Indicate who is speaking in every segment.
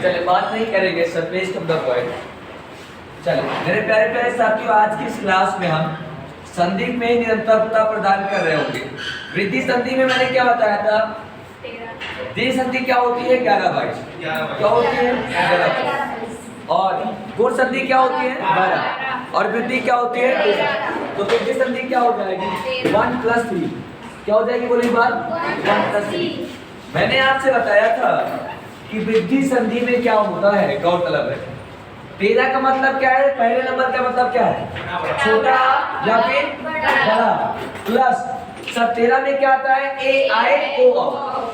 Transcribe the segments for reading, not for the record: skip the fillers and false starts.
Speaker 1: चले बात नहीं करेंगे sir, please to the point. चलो मेरे प्यारे प्यारे साथियों, आज की इस क्लास में हम संधि में निरंतरता प्रदान कर रहे होंगे। वृद्धि संधि में मैंने क्या बताया था? द्वि संधि क्या होती है? 11/22। क्या होती है? 11/22। और गुण संधि क्या होती है? 12। और वृद्धि क्या होती है? तो वृद्धि संधि क्या हो जाएगी? 1 + 3। क्या हो जाएगी? बोली बात 1 + 3। मैंने आपसे बताया था कि वृद्धि संधि में क्या होता है, गौरतलब है। 13 का मतलब क्या है? पहले नंबर का मतलब क्या है? छोटा या फिर बड़ा। प्लस सब 13 में क्या आता है? ए आई ओ औ।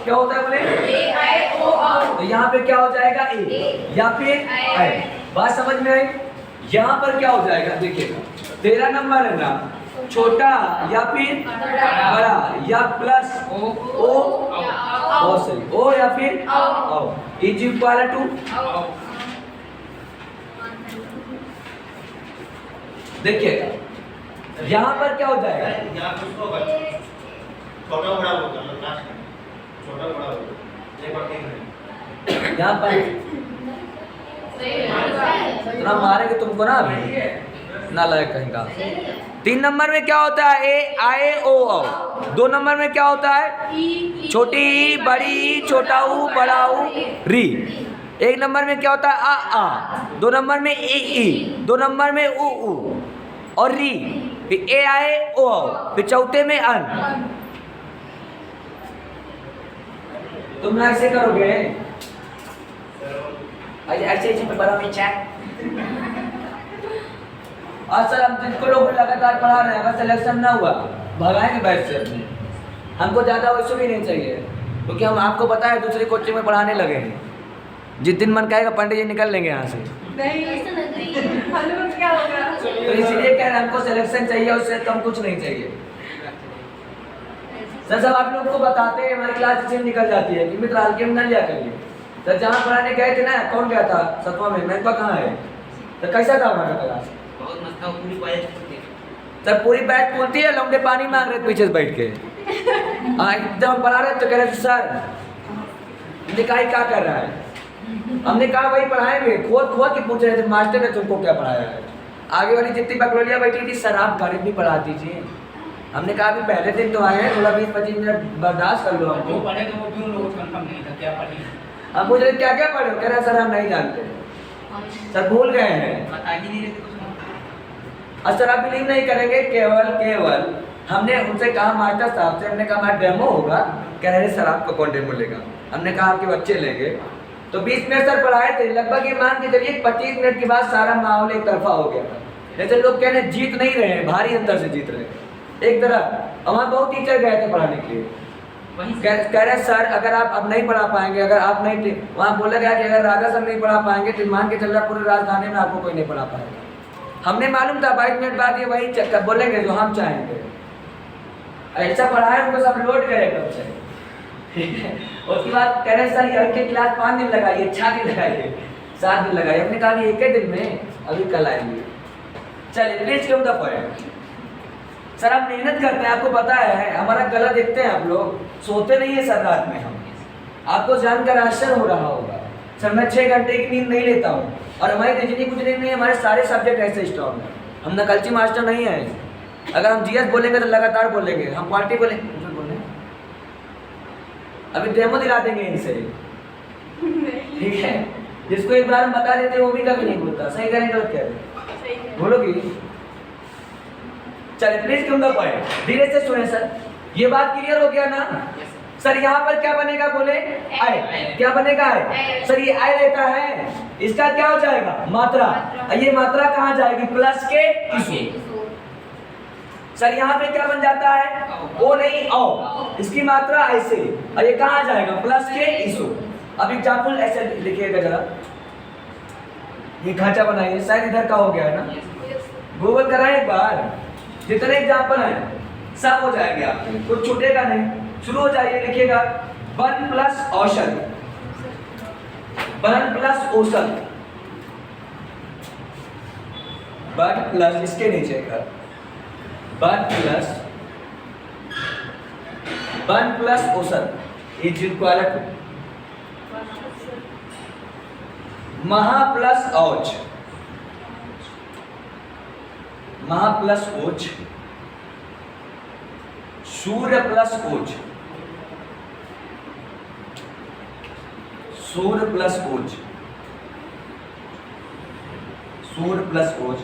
Speaker 1: क्या होता है बोले? ए आई ओ औ। तो यहाँ पे क्या हो जाएगा? ए या फिर आई। बात समझ में आई? यहाँ पर क्या हो जाएगा? देखिएगा 13 नंबर है ना, छोटा या फिर बड़ा या प्लस ओ बहुत सही, ओ या फिर औ इज इक्वल टू। देखिएगा यहाँ पर क्या हो जाएगा?
Speaker 2: छोटा बड़ा होगा, छोटा बड़ा होगा,
Speaker 1: यहाँ पर इतना मारेंगे तुमको ना अभी, ना लायक कहीं का। 3 नंबर में क्या होता है? ए आई ओ औ। 2 नंबर में क्या होता है? छोटी ई, बड़ी ई, छोटा ऊ, बड़ा ऊ, री। 1 नंबर में क्या होता है? आ। 2 नंबर में ई। 2 नंबर में ऊ और री। फिर ए आई ओ औ। फिर चौथे में अन। तुम ना ऐसे करोगे? ऐसे बड़ा में चैट। आज सर हम जिनको लोग लगातार पढ़ा रहे हैं, अगर सिलेक्शन ना हुआ भगाएंगे बैच से अपने। हमको ज़्यादा वैसे भी नहीं चाहिए, क्योंकि हम आपको पता है दूसरी कोचिंग में पढ़ाने लगे हैं। जिस दिन मन कहेगा पंडित जी निकल लेंगे यहाँ से।
Speaker 3: क्या होगा?
Speaker 1: तो इसीलिए कह रहे हैं हमको सिलेक्शन चाहिए, उससे कम कुछ नहीं चाहिए। सर सब आप लोग को बताते हैं, हमारी क्लास इसलिए निकल जाती है कि मित्र हल्के में न लिया करिए। सर जहाँ पढ़ाने गए थे ना, कौन गया था 7वां में? मैं कहाँ है? तो कैसा था वहाँ का क्लास?
Speaker 4: बहुत मस्त था, पूरी बैच पूरी।
Speaker 1: सर पूरी बैच पूछती है, लौंडे पानी मांग रहे थे पीछे से बैठ के। हाँ एकदम पढ़ा रहे तो कह रहे थे सर निकाय क्या कर रहा है? हमने कहा वही पढ़ाएंगे। खोद के पूछ रहे थे मास्टर ने तुमको क्या पढ़ाया है। आगे वाली जितनी बकलोलियाँ बैठी थी, सर आप गणित भी पढ़ा दीजिए। हमने कहा अभी पहले दिन तो आए हैं, थोड़ा 20-25 मिनट बर्दाश्त कर लो हमको।
Speaker 4: पढ़े तो वो भी उन लोगों को कंफर्म नहीं था क्या पढ़ी।
Speaker 1: अब मुझे क्या क्या पढ़े? कह रहा सर हम नहीं जानते, सर भूल गए हैं।
Speaker 4: बता ही नहीं रहे थे कुछ।
Speaker 1: और सर आप बिलीव नहीं करेंगे, केवल हमने उनसे कहा मास्टर साहब से, हमने कहा डेमो होगा। कह रहे सर आपको कौन डेमो लेगा? हमने कहा आपके बच्चे लेंगे। तो 20 मिनट सर पढ़ाए थे, लगभग ये मान के चलिए 25 मिनट के बाद सारा माहौल एक तरफा हो गया था। जैसे लोग कह रहे जीत नहीं रहे हैं, भारी अंतर से जीत रहे हैं एक तरफ। हमारे बहुत टीचर गए थे पढ़ाने के लिए, कह रहे सर अगर आप अब नहीं पढ़ा पाएंगे, अगर आप नहीं, वहाँ बोला गया कि अगर राजा सर नहीं पढ़ा पाएंगे तो मान के चल रहा पूरे राजधानी में आपको कोई नहीं पढ़ा पाएगा। हमने मालूम था 22 मिनट बाद ये वही चक्कर बोलेंगे जो हम चाहेंगे। ऐसा पढ़ाया उनको सब लौट गए कब से। ठीक है, उसके बाद कह रहे सर ये के क्लास 5 दिन लगाइए, 6 दिन लगाइए, 7 दिन लगाइए। हमने कहा एक ही दिन में, अभी कल आएंगे। चलिए प्लीज क्यों द पॉइंट। सर हम मेहनत करते हैं, आपको पता है, हमारा गला देखते हैं आप लोग, सोते नहीं है सर रात में हम। आपको जानकर आश्चर्य हो रहा होगा सर मैं 6 घंटे की नींद नहीं लेता हूँ, और हमारी रीजनिंग कुछ नहीं, हमारे सारे सब्जेक्ट ऐसे स्ट्रॉन्ग हैं। हम नकलची मास्टर नहीं है। अगर हम जीएस बोलेंगे तो लगातार बोलेंगे, हम क्वालिटी बोलेंगे। अभी डेमो दिला देंगे इनसे, ठीक है? जिसको एक बार हम बता देते हैं वो भी कभी नहीं बोलता। सही करें गलत कह रहे? बोलोगी? चलिए प्लीज कम द पॉइंट, धीरे से सुने सर। ये बात क्लियर हो गया ना? सर यहाँ पर क्या बनेगा बोले? आई। क्या बनेगा? आई। सर ये आई रहता है, इसका क्या हो जाएगा? मात्रा। ये मात्रा कहाँ जाएगी? प्लस के इसो। सर यहाँ पे क्या बन जाता है? ओ नहीं औ। इसकी मात्रा ऐसे, और ये कहाँ जाएगा? प्लस के इसो। अब एग्जाम्पल ऐसे लिखिएगा जरा, ये खांचा बनाइए। शायद इधर का हो गया है ना? गूगल कराएं एक बार, जितने एग्जाम्पल हैं सब हो जाएंगे आपके, कुछ छूटेगा नहीं। शुरू हो जाइए, लिखिएगा 1 प्लस औसत, 1 प्लस औसत, 1 प्लस इसके नीचे का 1 प्लस औसत इज इक्वल टू महा प्लस औच, महा प्लस ओच, सूर्य प्लस ओच, सूर्य प्लस ओच, सूर्य प्लस ओच,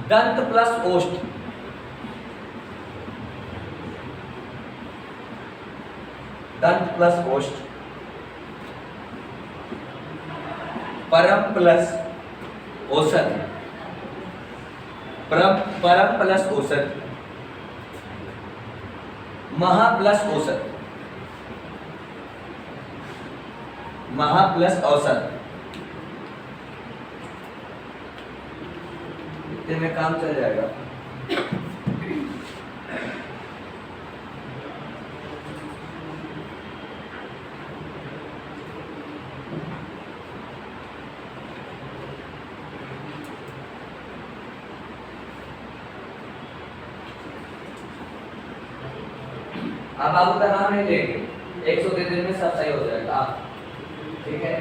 Speaker 1: दंत प्लस ओष्ठ, दंत प्लस ओष्ठ, परम प्लस औसत, परम प्लस औसत, महा प्लस औसत, महा प्लस औसत, इतने में काम चल जाएगा। आप बाबू का नाम नहीं लेंगे, 103 दिन में सब सही हो जाएगा। ठीक है,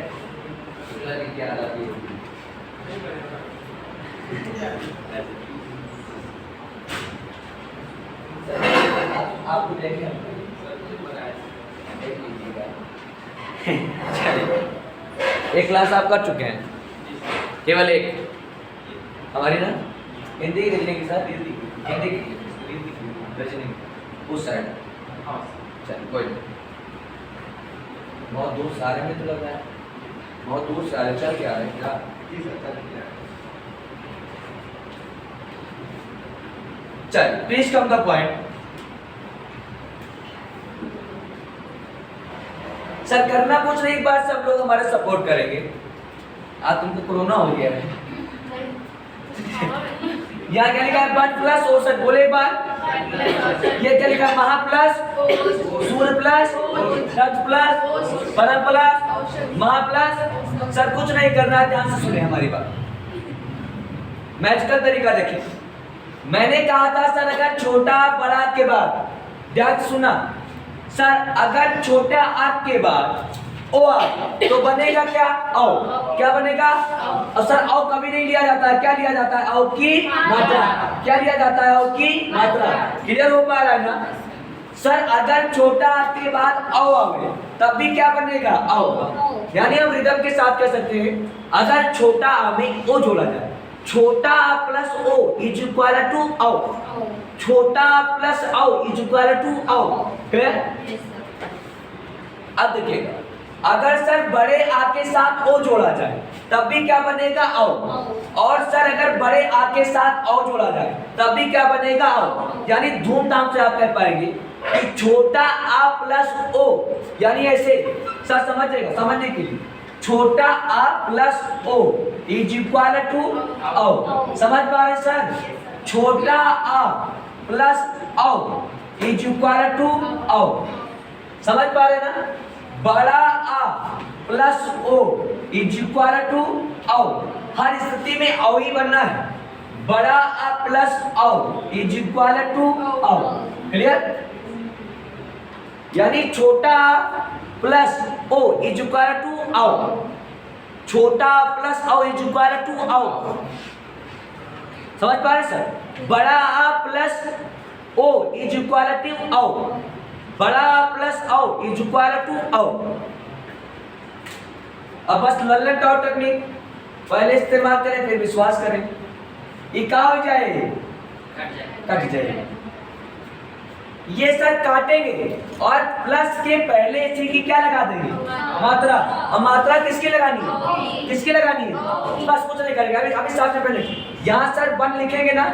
Speaker 1: शुक्ला की क्या हालत होगी? आपको देखें एक क्लास आप कर चुके हैं, केवल एक हमारी ना हिंदी की रीजनिंग के साथ हिंदी की रीजनिंग उस साइड। चल कोई नहीं, बहुत दूर से आ रहे हैं तो लग रहा है, बहुत दूर से आ रहे, चल क्या आ रहे क्या? चल please come the point. Sir करना कुछ नहीं, एक बार सब लोग हमारे सपोर्ट करेंगे। आज तुमको कोरोना हो गया है। यहाँ क्या लिखा है? वन प्लस औसत, बोले एक बार। ये क्या लिखा है? महा प्लस सूर्य प्लस दंत प्लस परम प्लस महा प्लस। सर कुछ नहीं करना है, ध्यान से सुने हमारी बात। मैजिकल तरीका देखिए, मैंने कहा था सर अगर छोटा बड़ा के बाद, ध्यान से सुना सर, अगर छोटा आ के बाद ओ आ तो बनेगा क्या? औ। क्या बनेगा? और सर औ कभी नहीं लिया जाता है, क्या लिया जाता है? औ की मात्रा। क्या लिया जाता है? औ की मात्रा। क्लियर हो पा रहा है ना सर? अगर छोटा आ के बाद औ आवे तब भी क्या बनेगा? औ। यानी हम रिदम के साथ कह सकते हैं, अगर छोटा आ में ओ जोड़ा जाए, छोटा आ प्लस ओ इज इक्वल टू औ, छोटा प्लस औ इज इक्वल टू औ। क्लियर? अब देखिएगा, अगर सर बड़े आ के साथ ओ जोड़ा जाए तब भी क्या बनेगा? औ। और सर अगर बड़े आ के साथ औ जोड़ा जाए तब भी क्या बनेगा? औ। यानी धूमधाम से आप कह पाएंगे कि छोटा आ प्लस ओ, यानी ऐसे सर समझिएगा, समझने के लिए छोटा आ प्लस ओ इज इक्वल टू औ। समझ पा रहे सर? छोटा आ प्लस औ इज इक्वल टू औ। समझ पा रहे ना? बड़ा आ प्लस ओ इज इक्वल टू औ। हर स्थिति में औ ही बनना है। बड़ा आ प्लस औ इज इक्वल टू औ। क्लियर? यानी छोटा प्लस ओ इज इक्वल टू औ, छोटा प्लस औ इज इक्वल टू औ। समझ पा रहे सर? बड़ा आ प्लस ओ इज इक्वल टू औ, बड़ा आ प्लस औ इज इक्वल टू औ। अब बस लल्लन टॉट टेक्निक पहले इस्तेमाल करें, फिर विश्वास करें। ये क्या हो जाए? कट जाए। ये सर काटेंगे और प्लस के पहले इसी की क्या लगा देंगे? मात्रा। और मात्रा किसकी लगानी है? किसकी लगानी है? बस कुछ नहीं करेंगे। अभी साथ में पहले यहाँ सर 1 लिखेंगे ना,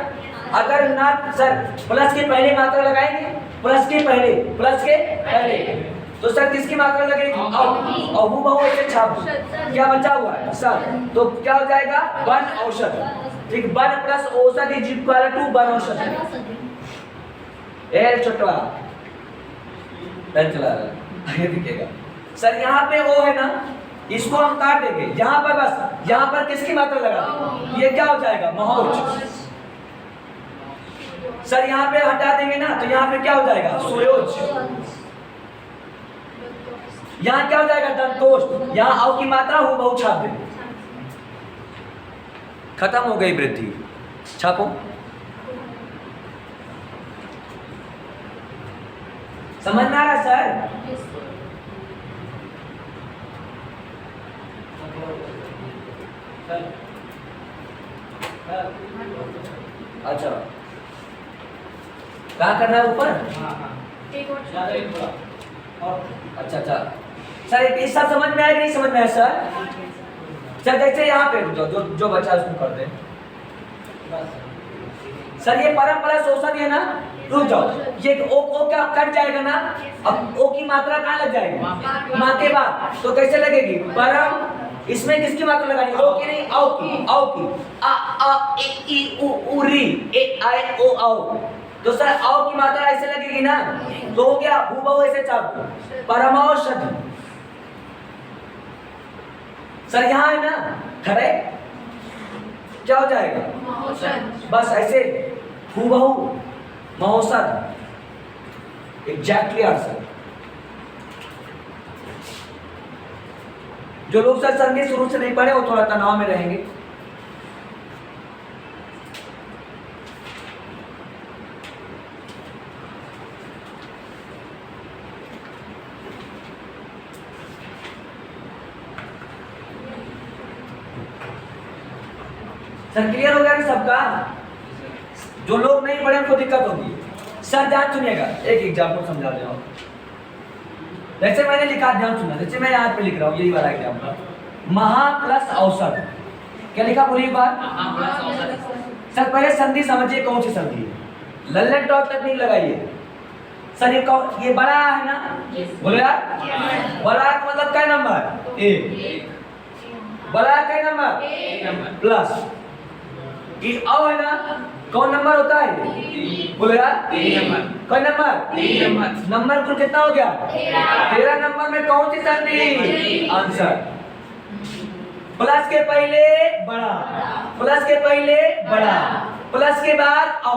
Speaker 1: अगर ना सर प्लस के पहले मात्रा लगाएंगे, प्लस के पहले तो सर किसकी मात्रा लगेगी? और वो बहु ऐसे छाप क्या बचा हुआ है सर, तो क्या हो जाएगा? 1 औसत। ठीक, 1 प्लस औसत इज इक्वल टू 1 औसत। ए छोटा चला रहा है, दिखेगा सर। यहाँ पे ओ है ना, इसको हम काट देंगे। यहाँ पर बस, यहाँ पर किसकी मात्रा लगा? ये क्या हो जाएगा? महौच। सर यहाँ पे हटा देंगे ना, तो यहाँ पे क्या हो जाएगा? सुयोज। यहाँ क्या हो जाएगा? दंतोष। यहाँ औ की मात्रा हो बहु छाप देंगे। खत्म हो गई वृद्धि। छापो। समझ में आ रहा सर? अच्छा, क्या करना है ऊपर? अच्छा अच्छा सर, एक सब समझ में आया नहीं समझ में आया सर? सर जैसे यहाँ पे जो बच्चा उसको कर दे सर, ये परंपरा शोषण है ना, रुक जाओ, ये ओ क्या कट जाएगा ना, अब ओ की मात्रा कहाँ लग जाएगी? माँ के बाद, तो कैसे लगेगी? परम, इसमें किसकी मात्रा लगानी? ओ की नहीं, औ की, औ की, आ ए ई उ री, ए आई ओ औ। तो सर औ की मात्रा ऐसे लगेगी ना, तो हो गया हूबहू ऐसे चाप दो, परमौषधि। सर यहाँ है ना, खड़े क्या हो जाएगा? बस ऐसे हूबहू महोषध, एग्जैक्टली आंसर। जो लोग सर संगीत शुरू से नहीं पढ़े वो थोड़ा तनाव में रहेंगे। सर क्लियर हो गया कि सबका? जो लोग नहीं पढ़े उनको दिक्कत होगी। सर ध्यान सुनिएगा, एक एग्जाम्पल समझा दे रहा हूं। जैसे मैंने लिखा, ध्यान सुनना, जैसे मैं यहाँ पे लिख रहा हूँ यही वाला एग्जाम्पल, महा प्लस औसत। क्या लिखा बोलिए एक बार? सर पहले संधि समझिए, कौन सी संधि है, लल्लन डॉट तक नहीं लगाइए। सर ये बड़ा है ना, बोलो यार, बड़ा का मतलब क्या नंबर? ए। बड़ा का नंबर प्लस ये औ है ना, कौन नंबर होता है? बोलो यार, कौन नंबर? नंबर कुल कितना हो गया? 13 नंबर में कौन सी संधि? आंसर। प्लस के पहले बड़ा, प्लस के पहले बड़ा, प्लस के बाद औ,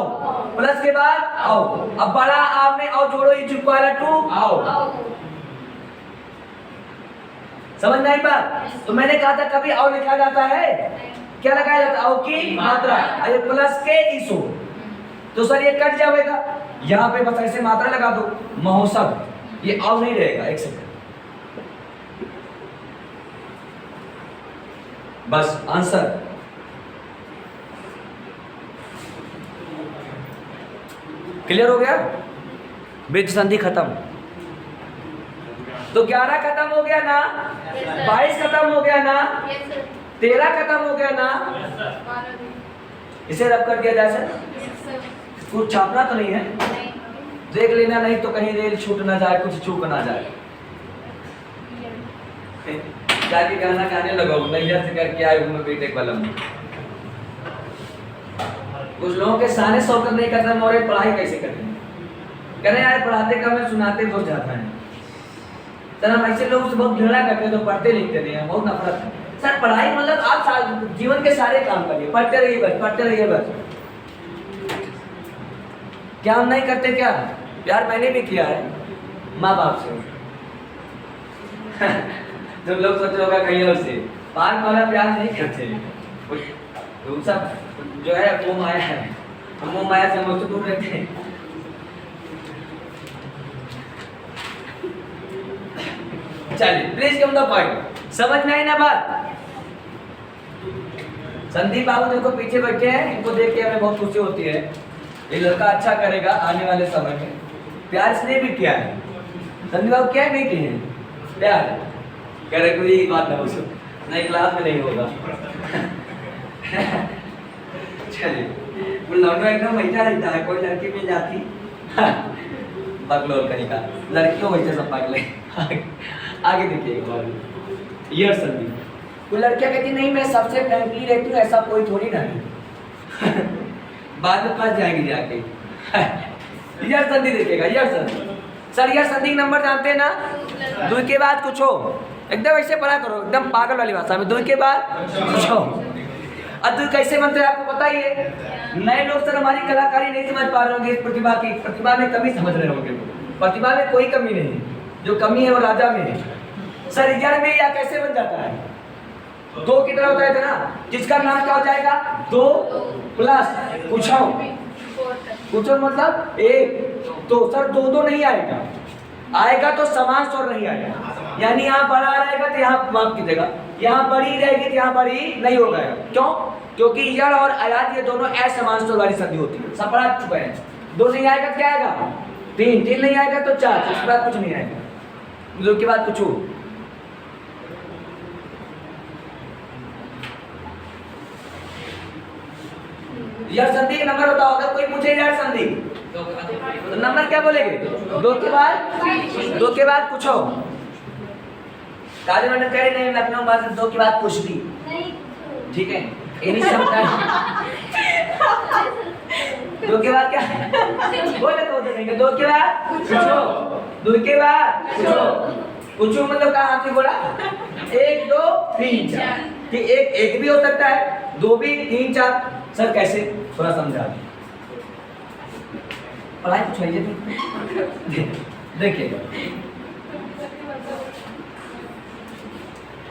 Speaker 1: प्लस के बाद औ। अब बड़ा आप में औ जोड़ो, इज इक्वल टू औ। समझ में आई बात? तो मैंने कहा था कभी औ लिखा जाता है, क्या लगाया जाता है? औ की मात्रा, अरे प्लस के इसो। तो सर ये कट जाएगा, यहाँ पे बस ऐसे मात्रा लगा दो, महोषध, ये औ नहीं रहेगा। एक सेकंड, बस आंसर। क्लियर हो गया? वृद्ध संधि खत्म। तो 11 खत्म हो गया ना, 22 खत्म हो गया ना, 13 खत्म हो गया ना। इसे रब कर दिया जाए सर, कुछ छापना तो नहीं है, देख लेना, नहीं तो कहीं रेल छूट ना जाए, कुछ चूक ना जाए। जाके गाना गाने लगाओ, नैया से करके आए हूँ मैं बेटे कलम। कुछ लोगों के साने शौकत नहीं करते, मोरे पढ़ाई कैसे करते हैं? कहने यार पढ़ाते कम है, सुनाते बहुत ज्यादा है। सर हम ऐसे लोग से बहुत घृणा करते हैं, तो पढ़ते लिखते नहीं है, बहुत नफरत है। सर पढ़ाई मतलब आप जीवन के सारे काम करिए, पढ़ते रहिए बस, पढ़ते रहिए बस। क्या हम नहीं करते क्या? प्यार मैंने भी किया है माँ बाप से। तुम लोग सोच रहे होगा कहीं और से, पार्क वाला प्यार नहीं करते, सब जो है वो माया है, हम वो माया से मुझसे दूर रहते हैं। चलिए प्लीज कम द पॉइंट, समझ में आई ना बात? संदीप बाबू देखो पीछे बैठे हैं, इनको देख के हमें बहुत खुशी होती है, ये लड़का अच्छा करेगा आने वाले समय में। प्यार इसने भी किया है, संदीप बाबू क्या नहीं किए हैं? प्यार कह रहे कोई बात ना पूछो, नई क्लास में नहीं होगा। चलिए वो लौटो एकदम वैसा रहता है, कोई लड़की मिल जाती पगलोल कहीं का, लड़कियों वैसे सब पगले। आगे देखिए ये संदीप, कोई लड़कियां कहती नहीं मैं सबसे फ्रैंकली रहती हूँ, ऐसा कोई थोड़ी ना है। बाद में फंस जाएंगे जाके। यार संधि देखेगा, यार संधि। सर यार संधि नंबर जानते हैं ना, 2 के बाद कुछ हो, एकदम ऐसे पढ़ा करो, एकदम पागल वाली भाषा में, 2 के बाद कुछ हो। अब 2 कैसे बनते हैं आपको पता ही है। नए लोग सर हमारी कलाकारी नहीं समझ पा रहे होंगे, इस प्रतिभा की, प्रतिभा में कमी समझ रहे होंगे। प्रतिभा में कोई कमी नहीं है, जो कमी है वो राजा में है। सर 11 में या कैसे बन जाता है? दो की तरह होता है ना, जिसका नाम क्या हो जाएगा, दो प्लस कुछ मतलब एक। तो सर दो दो नहीं आएगा, आएगा तो समान स्वर नहीं आएगा, यानी यहाँ बड़ा रहेगा तो यहाँ माफ कीजिएगा, यहाँ बड़ी रहेगी तो यहाँ बड़ी नहीं होगा। क्यों? क्योंकि यड़ और अयाद ये दोनों असमान स्वर वाली संधि होती है। सब पढ़ा चुके हैं। दो नहीं आएगा तो क्या आएगा, तीन, तीन नहीं आएगा तो चार, उसके बाद कुछ नहीं आएगा, दो के बाद कुछ हो। यड़ संधि का नंबर होता होगा, कोई पूछे यड़ संधि तो नंबर क्या बोलेंगे, दो के बाद कुछ हो। काली मैडम कह रही नहीं, लखनऊ बात दो के बाद कुछ भी, ठीक है, ये नहीं समझता है। दो के बाद क्या बोले तो देंगे, दो के बाद कुछ हो, दो के बाद कुछ हो। कुछ हो मतलब कहाँ आपने बोला, एक दो तीन चार, ठीक, एक भी हो सकता है, दो भी, तीन चार। सर कैसे, थोड़ा समझा पढ़ाई कुछ है। देखिएगा,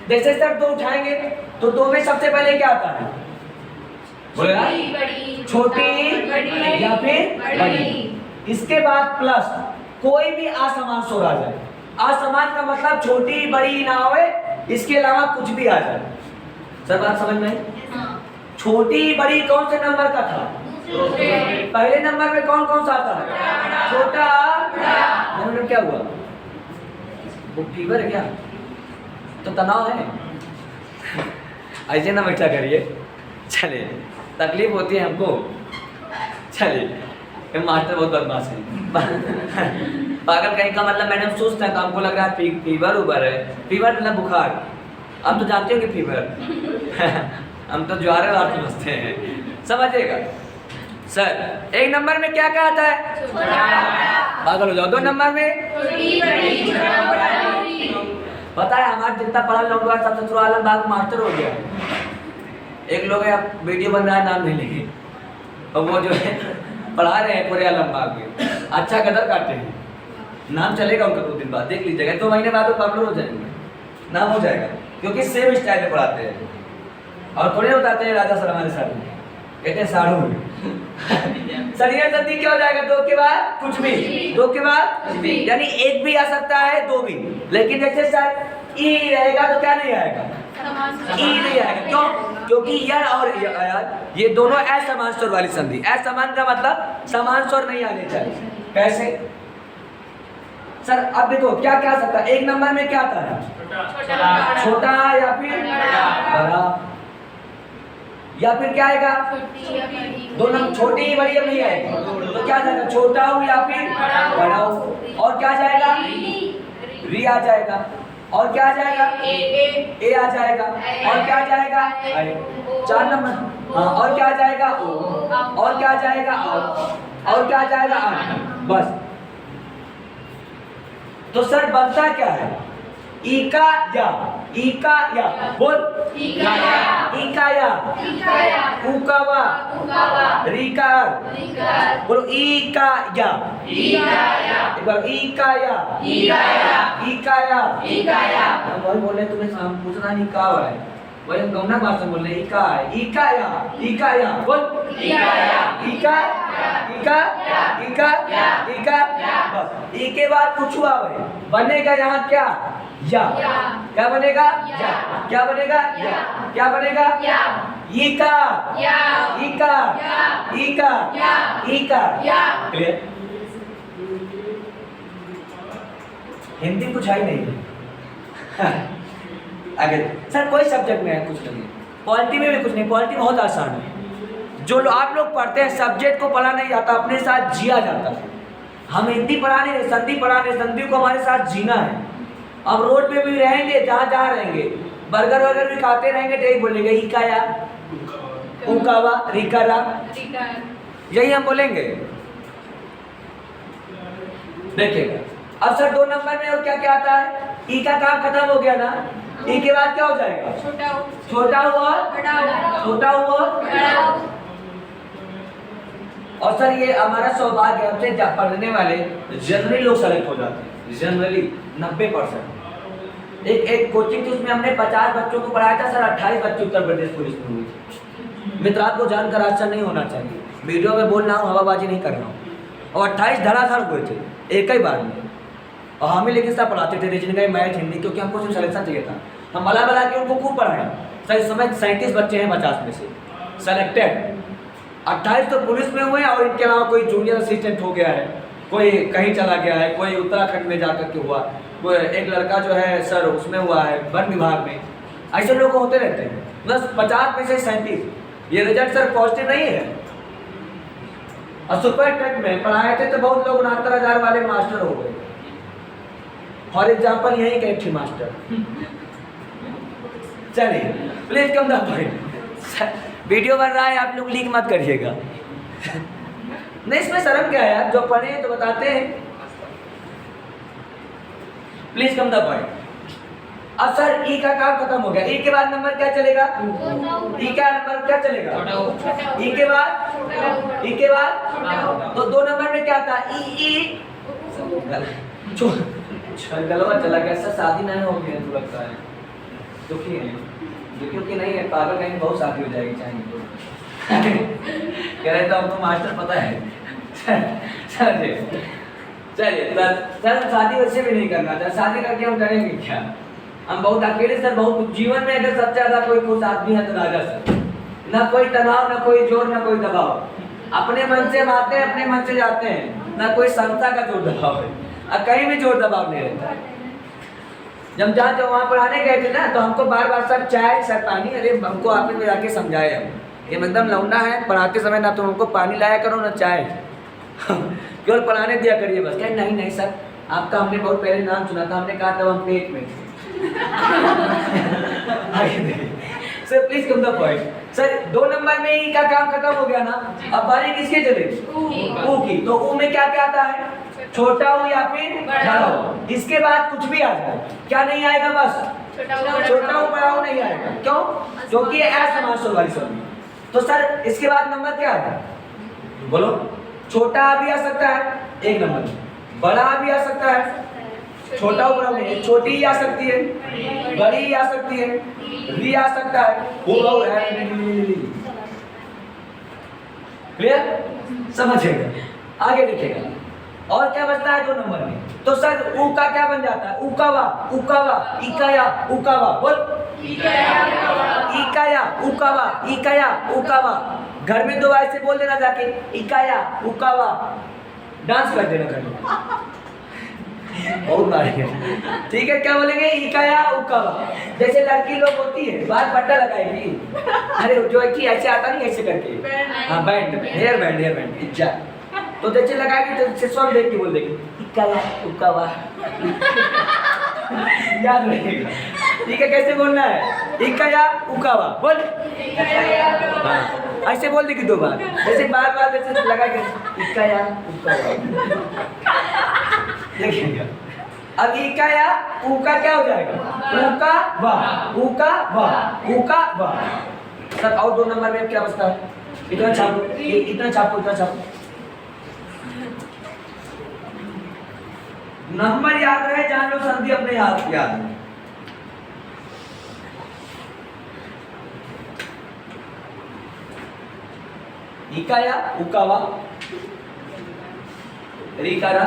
Speaker 1: जैसे सर दो उठाएंगे तो दो में सबसे पहले क्या आता है, बोलेगा छोटी या फिर बड़ी। इसके बाद प्लस कोई भी असमान स्वर आ जाए। असमान का मतलब छोटी बड़ी ना होए, इसके अलावा कुछ भी आ जाए। सर बात समझ में आई? छोटी बड़ी कौन से नंबर का था, पहले नंबर में कौन कौन सा आता है, छोटा बड़ा। क्या हुआ, वो फीवर है क्या, तो तनाव है, ऐसे ना बैठा करिए। चलिए, तकलीफ होती है हमको। चलिए, मास्टर बहुत बदमाश है। पागल कहीं का मतलब मैडम सुस्त है तो हमको लग रहा है फीवर उबर है। फीवर मतलब बुखार, आप तो जानते हो कि फीवर हम तो ज्वार समझते हैं, समझिएगा। सर एक नंबर में क्या क्या आता है, पागल हो जाओ। दो नंबर में पता है हमारा जितना पढ़ा लोग सबसे थोड़ा आलम बाग मास्टर हो गया है। एक लोग है, वीडियो बन रहा है, नाम नहीं लेंगे, और वो जो है पढ़ा रहे हैं पूरे आलम बाग में, अच्छा कदर काटते हैं। नाम चलेगा उनका 2 दिन बाद, देख लीजिएगा, 2 महीने बाद वो पॉपुलर हो जाएंगे, नाम हो जाएगा, क्योंकि सेम स्टाइल में पढ़ाते हैं। और थोड़े बताते हैं राजा सर हमारे साथ में, कहते हैं साढ़ू में। सरिया संधि क्या हो जाएगा, दो के बाद कुछ भी, दो के बाद यानी एक भी आ सकता है, दो भी। लेकिन जैसे सर ई रहेगा तो क्या नहीं आएगा, ई नहीं आएगा। क्यों? क्योंकि यड़ और अयाद ये दोनों असमान स्वर वाली संधि। असमान का मतलब समान स्वर नहीं आने चाहिए। कैसे सर, अब देखो क्या क्या आ सकता है। एक नंबर में क्या आता है, छोटा या फिर बड़ा, या फिर क्या आएगा, दो नंबर छोटी बड़ी अब नहीं आएगी, तो क्या जाएगा, छोटा हो या फिर बड़ा हो। और क्या जाएगा, री आ जाएगा, और क्या आ जाएगा, ए आ जाएगा, और क्या आ जाएगा, 4 नंबर। हाँ, और क्या आ जाएगा, ओ, और क्या आ जाएगा, और क्या आ जाएगा, बस। तो सर बनता क्या है, इका या, इका या, बोल इका या, उकावा, रिकार, बोलो इका या, एक बार इका या, इका या। वही बोले तुम्हें पूछना नहीं का है, वही हम गौना भाषा बोल रहे, इका है, इका या, बोल इका, बस। ई के बाद कुछ हुआ भाई, बनेगा यहाँ क्या, या, क्या बनेगा, या, क्या बनेगा, या, क्या बनेगा, इका, क्लियर। हिंदी कुछ है नहीं। आगे सर कोई सब्जेक्ट में है कुछ नहीं, पॉलिटी में भी कुछ नहीं, पॉलिटी बहुत आसान है। जो आप लोग पढ़ते हैं सब्जेक्ट को पढ़ा नहीं जाता, अपने साथ जिया जाता है। हम हिंदी पढ़ा नहीं रहे, संधि पढ़ा नहीं, संधि को हमारे साथ जीना है। अब रोड पे भी रहेंगे, जहाँ रहेंगे, बर्गर वगैरह भी खाते रहेंगे तो यही बोलेंगे इकाया, उकावा, रिकारा, यही हम बोलेंगे। देखिएगा अब सर 2 नंबर में और क्या क्या आता है, ई का काम खत्म हो गया ना, ई के बाद क्या हो जाएगा, छोटा हुआ, छोटा हुआ। और सर ये हमारा सौभाग्य, हमसे पढ़ने वाले जनरली लोग सेलेक्ट हो जाते हैं, जनरली 90%। एक कोचिंग थी, उसमें हमने 50 बच्चों को पढ़ाया था सर। 28 बच्चे उत्तर प्रदेश पुलिस में हुई थी। मित्र, आपको जानकर आश्चर्य नहीं होना चाहिए, वीडियो में बोल रहा हूँ, हवाबाजी नहीं कर रहा हूँ। और 28 धड़ाधड़ हुए थे एक ही बार में। और हम ही लेकिन सब पढ़ाते थे रीजनिंग, मैथ, हिंदी, क्योंकि हमको सिर्फ सिलेक्शन चाहिए था। हम भला भला के उनको खूब पढ़ाए सर। इस समय 37 बच्चे हैं 50 में से सेलेक्टेड। 28 तो पुलिस में हुए, और इनके अलावा कोई जूनियर असिस्टेंट हो गया है, कोई कहीं चला गया है, कोई उत्तराखंड में जाकर के हुआ, कोई एक लड़का जो है सर उसमें हुआ है वन विभाग में। ऐसे लोग होते रहते हैं। बस 50 में से 37। ये रिजल्ट सर पॉजिटिव नहीं है। और सुपर टेक में पढ़ाए थे तो बहुत लोग 69,000 वाले मास्टर हो गए। फॉर एग्जाम्पल यही के थी मास्टर। चलिए please come the point. Video बन रहा है, आप लोग लीक मत करिएगा। नहीं, इसमें शर्म क्या है यार, जो पढ़े हैं तो बताते हैं। Please come the point. अब सर ई का काम खत्म हो गया। ई के बाद नंबर क्या चलेगा? ई का नंबर क्या चलेगा? ई के बाद, ई के बाद तो 2 नंबर में क्या था? ई गलवा चला गया सर। शादी नहीं हो गई तो लगता है, दुखी है। दुखी नहीं है, पागल कहीं बहुत शादी हो जाएगी चाहेंगे तो। कह रहे तो हमको मास्टर पता है। चलिए सर, शादी वैसे भी नहीं करना था। शादी करके हम करेंगे क्या? हम बहुत अकेले सर, बहुत जीवन में अगर सबसे ज्यादा कोई खुश आदमी है तो राजा सर। ना कोई तनाव, ना कोई जोर, ना कोई दबाव। अपने मन से हम आते हैं, अपने मन से जाते हैं। ना कोई संस्था का जोर दबाव है, और कहीं भी जोर दबाव नहीं रहता। जब जहाँ वहाँ पढ़ाने गए थे ना, तो हमको बार बार सर चाय सर पानी, अरे हमको आपने में जाके समझाए हम कि एकदम लौंडा है, पढ़ाते समय ना तो हमको पानी लाया करो ना चाय। केवल पढ़ाने दिया करिए बस। कहीं नहीं नहीं सर, आपका हमने बहुत पहले नाम सुना था, हमने कहा था हम पेट में थे। Sir please come the point. Sir 2 number में ई का काम खत्म हो गया ना। अब बारी किसके चलेगी? ऊ की। तो ऊ में क्या क्या आता है? छोटा ऊ या फिर बड़ा ऊ। इसके बाद कुछ भी आ जाए, क्या नहीं आएगा? बस छोटा ऊ बड़ा ऊ नहीं आएगा। क्यों? क्योंकि असमास वाली सभी। तो सर इसके बाद नंबर क्या आता है? बोलो। छोटा भी आ सकता है 1 नंबर में, बड़ा भी आ सकता है, छोटा ऊ बड़ा नहीं, छोटी ही आ सकती है, बड़ी ही आ सकती है, भी आ सकता है, वो है। क्लियर? समझेगा? आगे देखिएगा। और क्या बचता है 2 नंबर में? तो सर ऊ का क्या बन जाता है? उकावा, उकावा, इकाया, उकावा। बोल। इकाया, उकावा, इकाया, उकावा। घर में 2 ऐसे बोल देना जाके, इकाया, उकावा। डांस कर देना घर में। बहुत मारेंगे। ठीक है, क्या बोलेंगे? इकाया, उकावा। जैसे लड़की लोग होती है, बाल पट्टा लगाएगी। अरे जो कि ऐसे आता नहीं, ऐसे करके। हाँ, band, hair band, hair band, इज्जा। तो जैसे लगाएगी तो सिस्टम देख के बोल देगी, इकाया, उकावा। याद रहेगा। ठीक है, कैसे बोलना है? इकाया, उकावा। बोल। हाँ, ऐसे बोल देगी 2 बार। जैसे बार बार जैसे लगाएंगे, इकाया, उकावा। देखिएगा। अब इकाया उका क्या हो जाएगा? उका वा, उका वा, उका वा। सर और 2 नंबर में क्या बचता है? इतना छापो, इतना छापो, इतना छापो। नंबर याद रहे, जान लो संधि अपने याद है। इकाया, उकावा, रिकारा,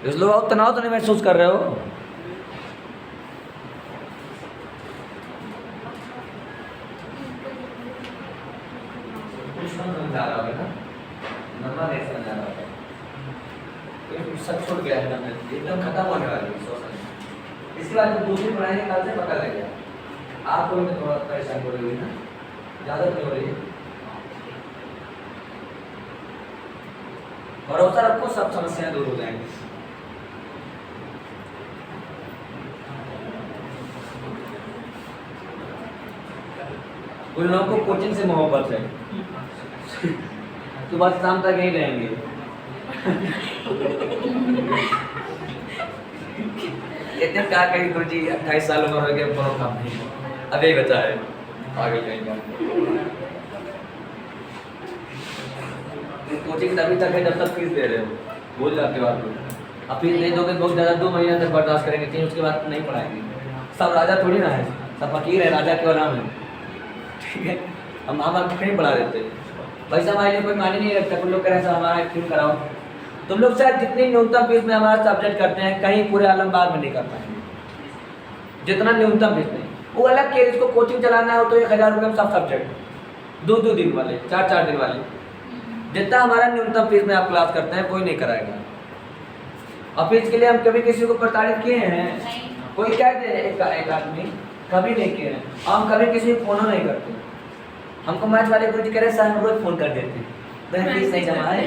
Speaker 1: इस लोग आप तनाव तो नहीं महसूस कर रहे हो? समझा रहा होगा ना, नंबर नहीं समझा रहा होगा। सब छूट गया है, एकदम खत्म होने वाली है सोशल। इसके बाद जब दूसरी पढ़ाई के काल से पता लग गया। आपको में थोड़ा परेशान हो रही है ना, ज़्यादा नहीं हो रही है। भरोसा रखो, सब समस्याएं दूर हो जाएंगी। उन लोगों को कोचिंग से मोहब्बत है। सुबह से शाम तक यहीं रहेंगे। इतने क्या कहीं गुरु जी 28 साल उम्र हो गया, बहुत काम नहीं, अभी बचा है, पागल कहीं का। कोचिंग तभी तक है जब तक फीस दे रहे हो, भूल जाते हो आप लोग। अब फीस नहीं दोगे बहुत ज़्यादा, 2 महीने तक बर्दाश्त करेंगे, 3 उसके बाद नहीं पढ़ाएंगे। सब राजा थोड़ी ना है, सब फकीर है, राजा क्यों नाम है, ठीक है। हम नहीं पढ़ा देते, पैसा हमारे लिए कोई मायने नहीं रखता। तुम लोग कह रहे हैं हमारा क्यों कराओ, तुम लोग शायद जितनी न्यूनतम फीस में हमारा सब्जेक्ट करते हैं कहीं पूरे आलमबाग में नहीं कर पाएंगे, जितना न्यूनतम फीस में। वो अलग के इसको कोचिंग चलाना हो तो 1000 रुपये में सब सब्जेक्ट, 2-2 दिन वाले, 4-4 दिन वाले, जितना हमारा न्यूनतम फीस में आप क्लास करते हैं कोई नहीं कराएगा। और फीस के लिए हम कभी किसी को प्रताड़ित किए हैं? कोई कहते हैं एक आदमी, कभी नहीं किए हैं। हम कभी किसी को फोन नहीं करते। हमको मैथ वाले गुरु जी कह रहे सर हम रोज फोन कर देते हैं, तो फीस नहीं जमा है।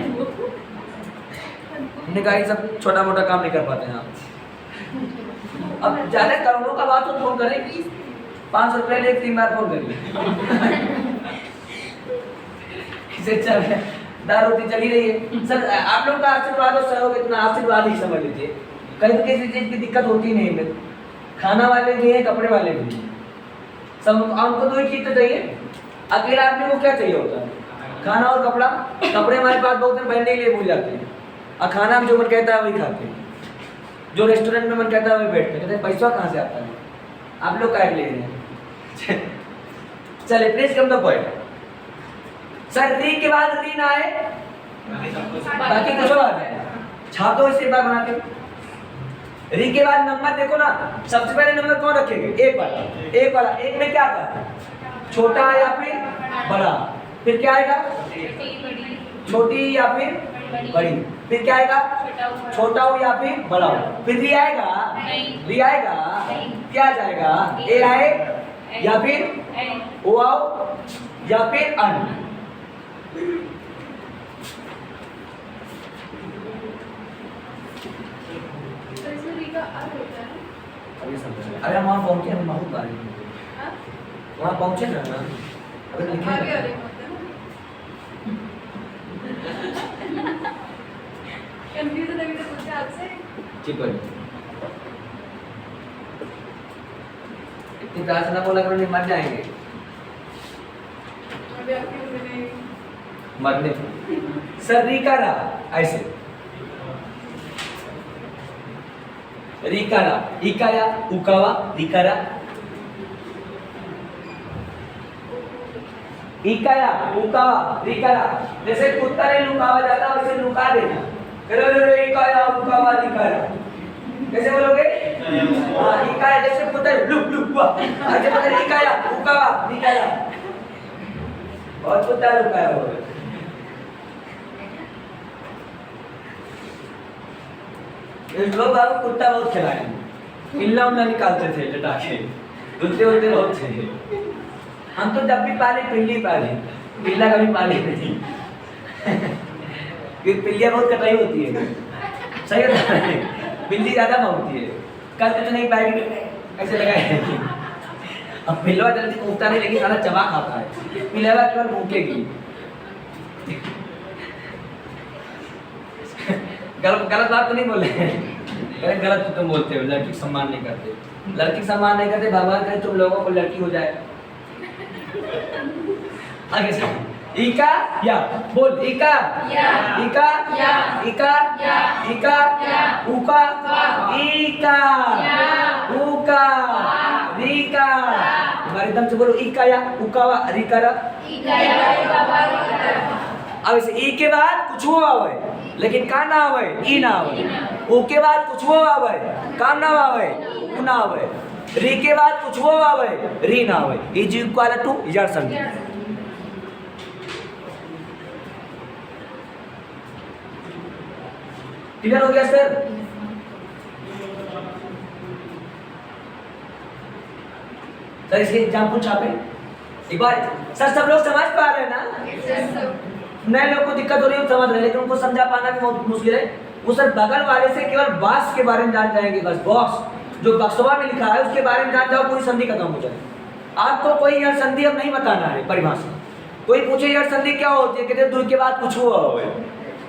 Speaker 1: हमने कहा ये सब छोटा मोटा काम नहीं कर पाते हैं आप। अब ज़्यादा करोड़ों का बात तो फोन करें, 500 रुपये ले 3 बार फोन करिए। इसे चल दाल रोटी चली रही है। सर आप लोग का आशीर्वाद और सहयोग इतना आशीर्वाद ही समझ लीजिए, कहीं तो किसी चीज़ की दिक्कत होती नहीं है। खाना वाले भी हैं, कपड़े वाले भी हैं, सब हमको 2 ही चीज़ तो चाहिए। अकेला आदमी को क्या चाहिए होता है? खाना और कपड़ा। कपड़े हमारे पास बहुत दिन पहनने के लिए भूल जाते हैं, और खाना हम जो मन कहता है वही खाते हैं, जो रेस्टोरेंट में मन कहता है वही बैठते हैं। कहते हैं पैसा कहाँ से आता है, आप लोग क्या ले रहे हैं। चलिए please come the point. Sir री के बाद री ना आए, बाकी कुछ और है, छाप दो इसे एक बार बना के। री के बाद नंबर देखो ना, सबसे पहले नंबर कौन रखेंगे? एक वाला। एक में क्या था? छोटा या फिर बड़ा? फिर क्या आएगा? छोटी या फिर बड़ी? फिर क्या आएगा? छोटा हो या फिर बड़ा हो? फिर री आएगा? री आएगा? क्या जाएगा? ए आए या फिर ओ आओ या फिर अन? अरे हम वहाँ पहुँचे, हम बहुत बार वहाँ पहुँचे ना, अगर लिखे
Speaker 3: कंफ्यूजन अभी तो पूछा आपसे।
Speaker 1: ठीक है, इतनी प्रार्थना बोला करो नहीं मर जाएंगे।
Speaker 3: अभी आपकी मैंने
Speaker 1: मरने सर री का रहा ऐसे, रिकारा इकाया उकावा रिकारा, इकाया उकावा रिकारा। जैसे कुत्ता ने लुकावा जाता वैसे लुका देना, रे इकाया उकावा रिकारा, कैसे बोलोगे? हाँ इकाया, जैसे कुत्ता लुक लुक हुआ, ऐसे बोले इकाया उकावा रिकारा, और कुत्ता लुकाया होगा। लोग बाबू कुत्ता बहुत खिलाए, पिल्ला उल्ला निकालते थे लटा के, दूसरे होते बहुत थे। हम तो जब भी पाले पिल्ली पाले, पिल्ला कभी पाले नहीं। क्योंकि पिल्लियाँ बहुत कटाई होती है, सही होता है, पिल्ली ज़्यादा भागती है, कल कुछ नहीं पाएगी ऐसे लगाए। अब पिल्ला जल्दी कूदता नहीं, लेकिन सारा चबा खाता है, पिल्ला केवल भूखेगी। गलत बात तो नहीं बोले, गलत तुम बोलते हो, लड़की का सम्मान नहीं करते, लड़की का सम्मान नहीं करते। भगवान करे तुम लोगों को लड़की हो जाए। आगे से इका या बोल, इका
Speaker 3: या,
Speaker 1: इका
Speaker 3: या,
Speaker 1: इका
Speaker 3: या,
Speaker 1: इका
Speaker 3: या,
Speaker 1: उका
Speaker 3: वा,
Speaker 1: इका
Speaker 3: या,
Speaker 1: उका
Speaker 3: वा,
Speaker 1: रिका।
Speaker 3: वा।
Speaker 1: तुम्हारे एकदम से बोलो इका या उका वा रिका। अब इसे ई के बाद कुछ वो आवे, लेकिन का ना आवे, ई ना आवे। ऊ के बाद कुछ वो आवे, काम ना आवे, ऊ ना आवे। री के बाद कुछ वो आवे, री ना आवे। इज इक्वल टू यार संधि। क्लियर हो गया सर? सर इसके एग्जाम्पल छापे एक बार। सर सब लोग समझ पा रहे हैं ना? नए लोग को दिक्कत हो रही है समझ रहे हैं, लेकिन उनको समझा पाना भी बहुत मुश्किल है। वो सर बगल वाले से केवल बॉक्स के बारे में जान जाएंगे, बस बॉक्स जो बक्सवा में लिखा है उसके बारे में जान जाओ, पूरी संधि खत्म हो जाए। आपको कोई यार संधि अब नहीं बताना है, परिभाषा कोई पूछे यार संधि क्या होती है, कहते दूर के बाद कुछ हुआ हो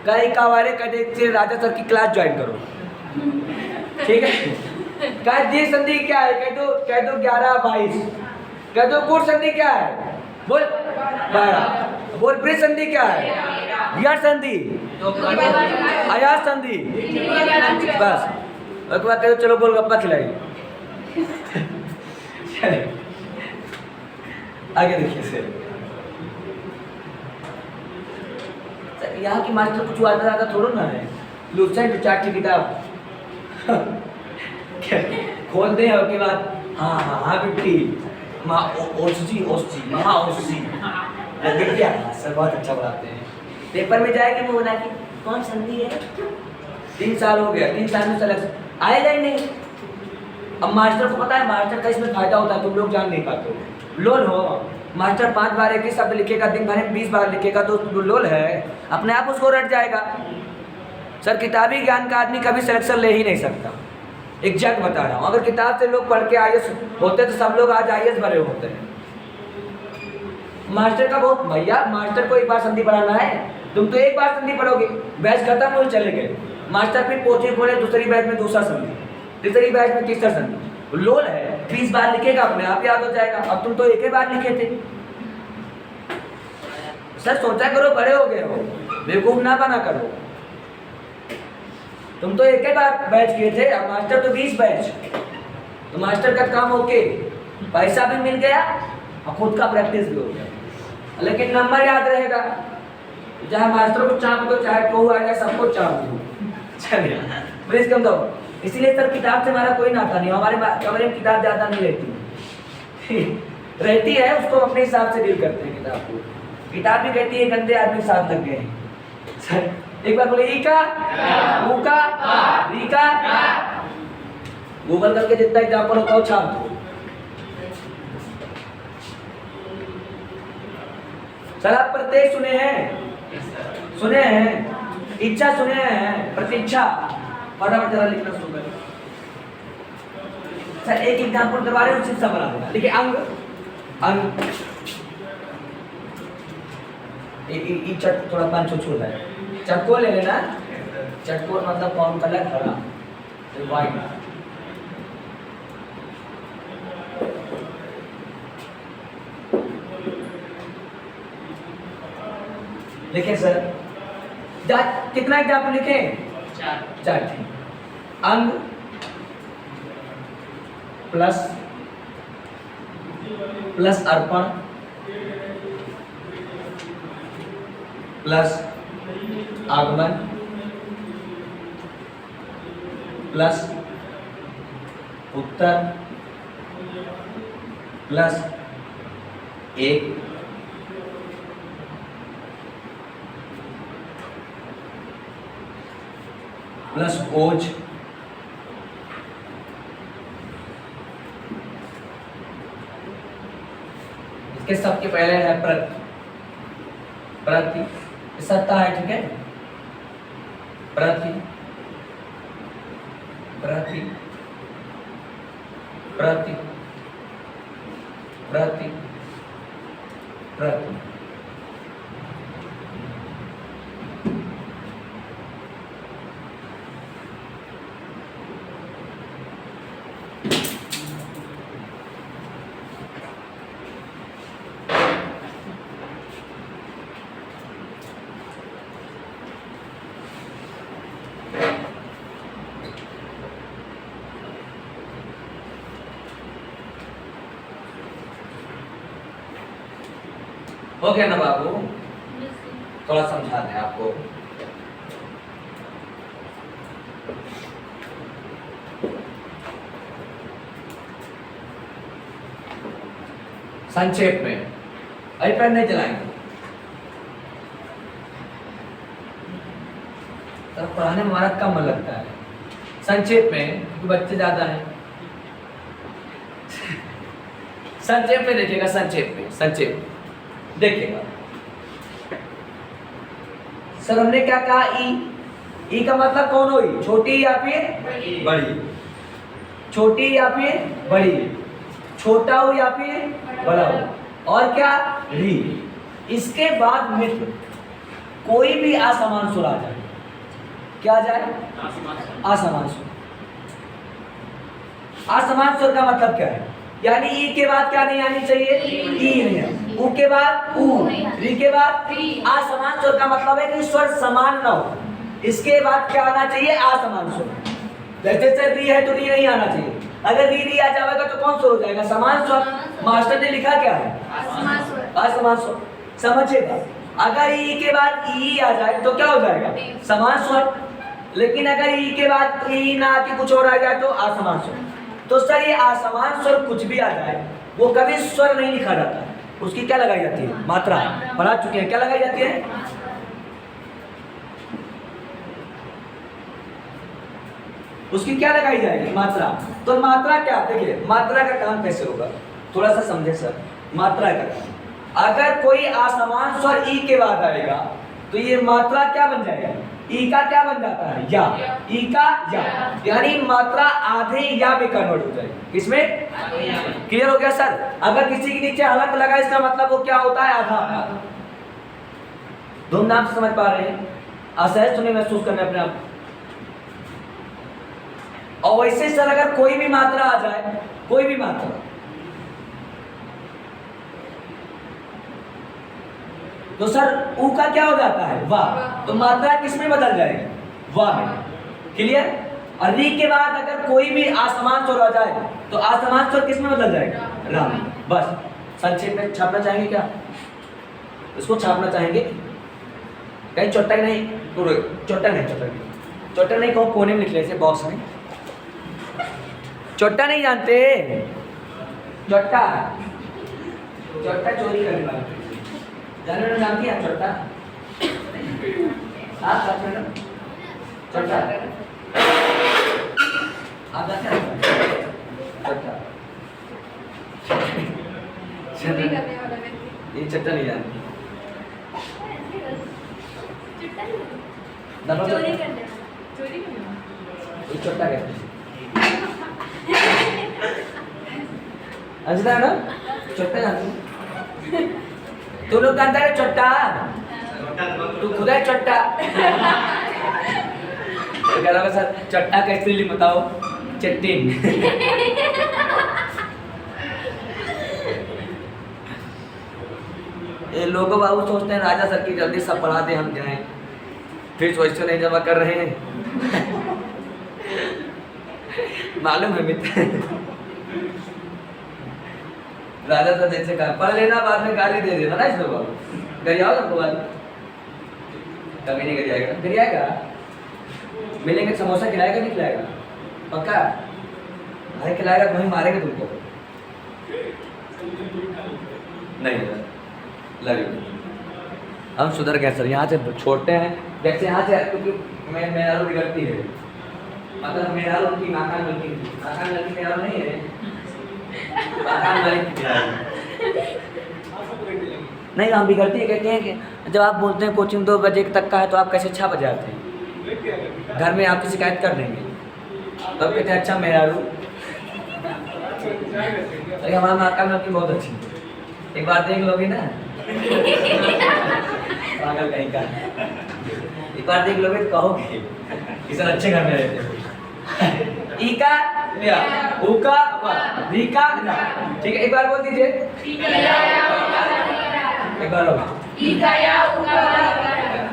Speaker 1: कहीं का वाले कहते राजा सर की क्लास ज्वाइन करो, ठीक है। कह दीर्घ संधि क्या है, कह दो 11-22। कह दो कूट संधि क्या है, बोल 12। बोल ब्रिज संधि क्या है, विराट संधि, अयास संधि, बस। उसके बाद कह दो चलो बोल गप्पा खिलाइए। आगे देखिए सर, यहाँ की मास्टर कुछ आता जाता थोड़ा ना है, लूसेंट चार्ट की किताब खोल दे और के बाद हाँ हाँ हाँ बिट्टी ओसी बिट्टिया सर बहुत अच्छा पढ़ाते हैं। पेपर में जाएगी वो बना के कौन संधि है, 3 साल हो गया, 3 साल में सेलेक्शन आएगा ही नहीं। अब मास्टर को पता है मास्टर का इसमें फायदा होता है, तुम लोग जान नहीं पाते हो। लोल हो मास्टर 5 बार एक ही शब्द लिखेगा, दिन भर में 20 बार लिखेगा तो लोल है, अपने आप उसको रट जाएगा। सर किताबी ज्ञान का आदमी कभी सिलेक्शन ले ही नहीं सकता, एग्जैक्ट बता रहा हूँ। अगर किताब से लोग पढ़ के IAS होते तो सब लोग आज IAS भरे होते हैं। मास्टर का बहुत भैया, मास्टर को एक बार संधि पढ़ाना है, तुम तो एक बार संधि पढ़ोगे, बैच खत्म हो चले गए। मास्टर फिर पोथी खोले, दूसरी बैच में दूसरा संधि, तीसरी बैच में तीसरा संधि। लोल है 20 बार लिखेगा, अपने आप याद हो जाएगा। अब तुम तो एक ही बार लिखे थे। सर सोचा करो, बड़े हो गए हो, बेवकूफ ना बना करो। तुम तो एक ही बार बैच किए थे, अब मास्टर तो 20 बैच। तो मास्टर का काम ओके, पैसा भी मिल गया और खुद का प्रैक्टिस भी हो गया, लेकिन नंबर याद रहेगा। चाहे मास्टर को चाप दो, चाहे टोहू आ जाए, सबको चाप दो। चलिए प्लीज कम दो। इसीलिए सर किताब से हमारा कोई नाता नहीं, हमारे कमरे में किताब ज़्यादा नहीं रहती रहती है, उसको अपने हिसाब से डील करते हैं किताब को। किताब भी कहती है गंदे आदमी साथ लग गए हैं। सर एक बार बोले ई का, ऊ का, री का। गूगल करके जितना एग्जाम्पल होता है छाप दो। सर आप प्रत्येक सुने हैं, सुने हैं, इच्छा सुने हैं, प्रतीक्षा फटाफट जरा लिखना शुरू करें। सर एक एग्जाम्पल करवा रहे हैं, उसी से बना देना। देखिए अंग, अंग चट थोड़ा पांच छो है, चटको ले लेना। चटको मतलब कौन कलर, हरा, व्हाइट। देखिए सर कितना एग्जाम्पल लिखे, 4 थे। अंग प्लस अर्पण प्लस आगमन प्लस उत्तर प्लस 1 प्लस ओज इसके सबके पहले है प्रति सत्ता है, ठीक है। प्रति प्रति प्रति प्रति प्रति हो गया ना बाबू, थोड़ा समझा दें आपको। संक्षेप में आईपैड नहीं चलाएंगे तो पढ़ाने में हमारा कम मन लगता है। संक्षेप में क्योंकि बच्चे ज्यादा हैं। संक्षेप में देखिएगा, संक्षेप देखिएगा। सर हमने क्या कहा, ई का मतलब कौन हुई, छोटी या फिर बड़ी, छोटी या फिर बड़ी, छोटा हो या फिर बड़ा हो, और क्या री। इसके बाद मित्र कोई भी असमान स्वर आ जाए, क्या आ जाए? असमान स्वर। असमान स्वर का मतलब क्या है? यानी ई के बाद क्या नहीं आनी चाहिए? ई नहीं है। ऊ के बाद ऊ, री के बाद
Speaker 3: री।
Speaker 1: असमान स्वर का मतलब है कि स्वर समान ना हो। इसके बाद क्या आना चाहिए? असमान स्वर। जैसे री है तो री नहीं आना चाहिए। अगर री री आ जाएगा तो कौन स्वर हो जाएगा? समान स्वर। मास्टर ने लिखा क्या है? असमान स्वर। समझिएगा, अगर ई के बाद ई आ जाए तो क्या हो जाएगा? समान स्वर। लेकिन अगर ई के बाद ई ना आके कुछ और आ जाए तो असमान स्वर। तो सर ये असमान स्वर कुछ भी आ जाए वो कभी स्वर नहीं लिखा जाता है, उसकी क्या लगाई जाती है? मात्रा। पढ़ा चुके हैं, क्या लगाई जाती है? उसकी क्या लगाई जाएगी? मात्रा। तो मात्रा क्या? देखिए मात्रा का काम कैसे होगा, थोड़ा सा समझे सर। मात्रा का काम, अगर कोई असमान स्वर ई के बाद आएगा तो ये मात्रा क्या बन जाएगा? ई का क्या बन जाता है? या। ई का या, यानी मात्रा आधे या में कन्वर्ट हो जाएगी। किसमें? क्लियर हो गया सर? अगर किसी के नीचे हलंत लगा इसका मतलब वो क्या होता है? आधा। धूमधाम से समझ पा रहे हैं? असहज तो नहीं महसूस करना अपने आप। और वैसे सर अगर कोई भी मात्रा आ जाए, कोई भी मात्रा, तो सर ऊ का क्या हो जाता है? वाह। तो मात्रा किस में बदल जाएगी? वाह में। क्लियर? और री के बाद अगर कोई भी असमान स्वर आ जाए तो असमान स्वर किस में बदल जाएगा? रा में। बस संक्षेप में छापना चाहेंगे क्या? इसको छापना चाहेंगे? कहीं चोटा नहीं, चोटा नहीं कहो, कोने में लिख ले, बॉक्स में। चोटा नहीं जानते? चोटा चोरी करने वाला जानते हैं? जानती हैं चोटा? आप जानते हैं चोटा? आप जानते हैं चोटा? ये चोटा नहीं जानती। ये चोटा कहते हैं। अच्छा ना? चोटा जानती? तू लोग जानता है चोटा? तू खुद है चोटा? तो कह रहा सर चट्टा का स्पेलिंग बताओ। चट्टीन। ये लोगों बाबू सोचते हैं राजा सर की जल्दी सब पढ़ा दे, हम जाएं, फिर क्वेश्चन नहीं जमा कर रहे हैं। मालूम है मित्र? राजा सर जैसे कहा पढ़ लेना, बाद में गाली दे देना ना। इसमें बाबू गरियाओ हमको बाद कभी नहीं गरियाएगा। गरियाएगा? मिलेंगे समोसा खिलाएगा नहीं खिलाएगा? पक्का? अरे खिलाएगा तो वहीं मारेंगे तुमको। नहीं लव यू, हम सुधर गए सर। यहाँ से छोड़ते हैं, जैसे यहाँ से, क्योंकि मैं आलू बिगड़ती है, मतलब मेरा आलू की नाकान लड़की मेरा नहीं है। नहीं हम बिगड़ती है, कहते हैं कि जब आप बोलते हैं कोचिंग 2 बजे तक का है तो आप कैसे 6 बजे आते हैं? घर में आपकी शिकायत कर देंगे। तब कहते हैं अच्छा मेरा रू, अरे हमारा नाकान लड़की बहुत अच्छी है, एक बार देख लोगे ना? पागल कहीं का, एक बार देख लोगे तो कहोगे कि सर अच्छे घर में रहते हैं। ई का या, ऊ का वा, री का ना। ठीक है, एक बार बोल दीजिए। एक बार और,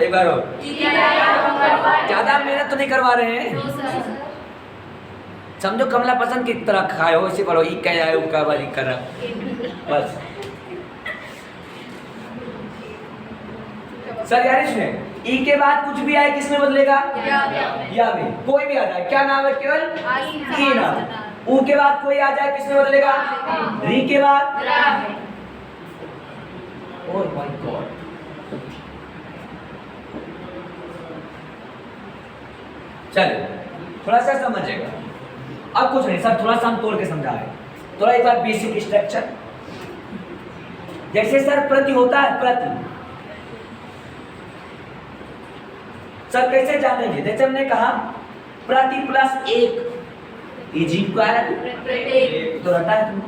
Speaker 1: एक बार और। ज्यादा मेहनत तो नहीं करवा रहे हैं, समझो कमला पसंद की तरह खाए हो, इसी पढ़ो। ई का या, ऊ का वा, री का, बस। सर यार इसमें ई के बाद कुछ भी आए किस में बदलेगा? या में। कोई भी आ जाए, क्या नाम है? केवल ई नाम। ऊ के बाद कोई आ जाए किस में बदलेगा? री के बाद। ओह माय गॉड, चलिए थोड़ा सा समझेगा। अब कुछ नहीं सर, थोड़ा सा हम तोड़ के समझा रहे हैं। थोड़ा एक बार बेसिक स्ट्रक्चर, जैसे सर प्रति होता है, प्रति सर कैसे जानेंगे? जैसे हमने कहा प्रति प्लस 1 ये जीव का है तो रटा है तुमको।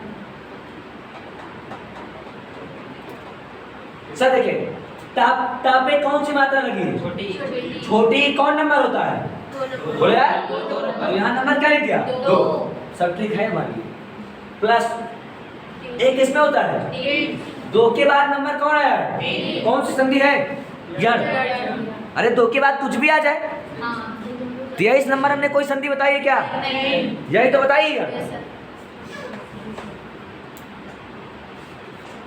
Speaker 1: सर देखिए, ताप ताप में कौन सी मात्रा लगी है?
Speaker 4: छोटी
Speaker 1: छोटी कौन नंबर होता है? बोले यार,
Speaker 3: दो
Speaker 1: तो यहाँ नंबर क्या लिख दिया?
Speaker 3: दो।
Speaker 1: सब ठीक है हमारी। प्लस एक इसमें होता है,
Speaker 3: तीन।
Speaker 1: 2 के बाद नंबर कौन आया है?
Speaker 3: तीन।
Speaker 1: कौन सी संधि है? जड़। अरे 2 के बाद कुछ भी आ जाए।
Speaker 3: हाँ।
Speaker 1: तो यही इस नंबर हमने कोई संधि बताई है क्या?
Speaker 3: नहीं।
Speaker 1: यही तो बताइएगा।
Speaker 3: Yes, sir.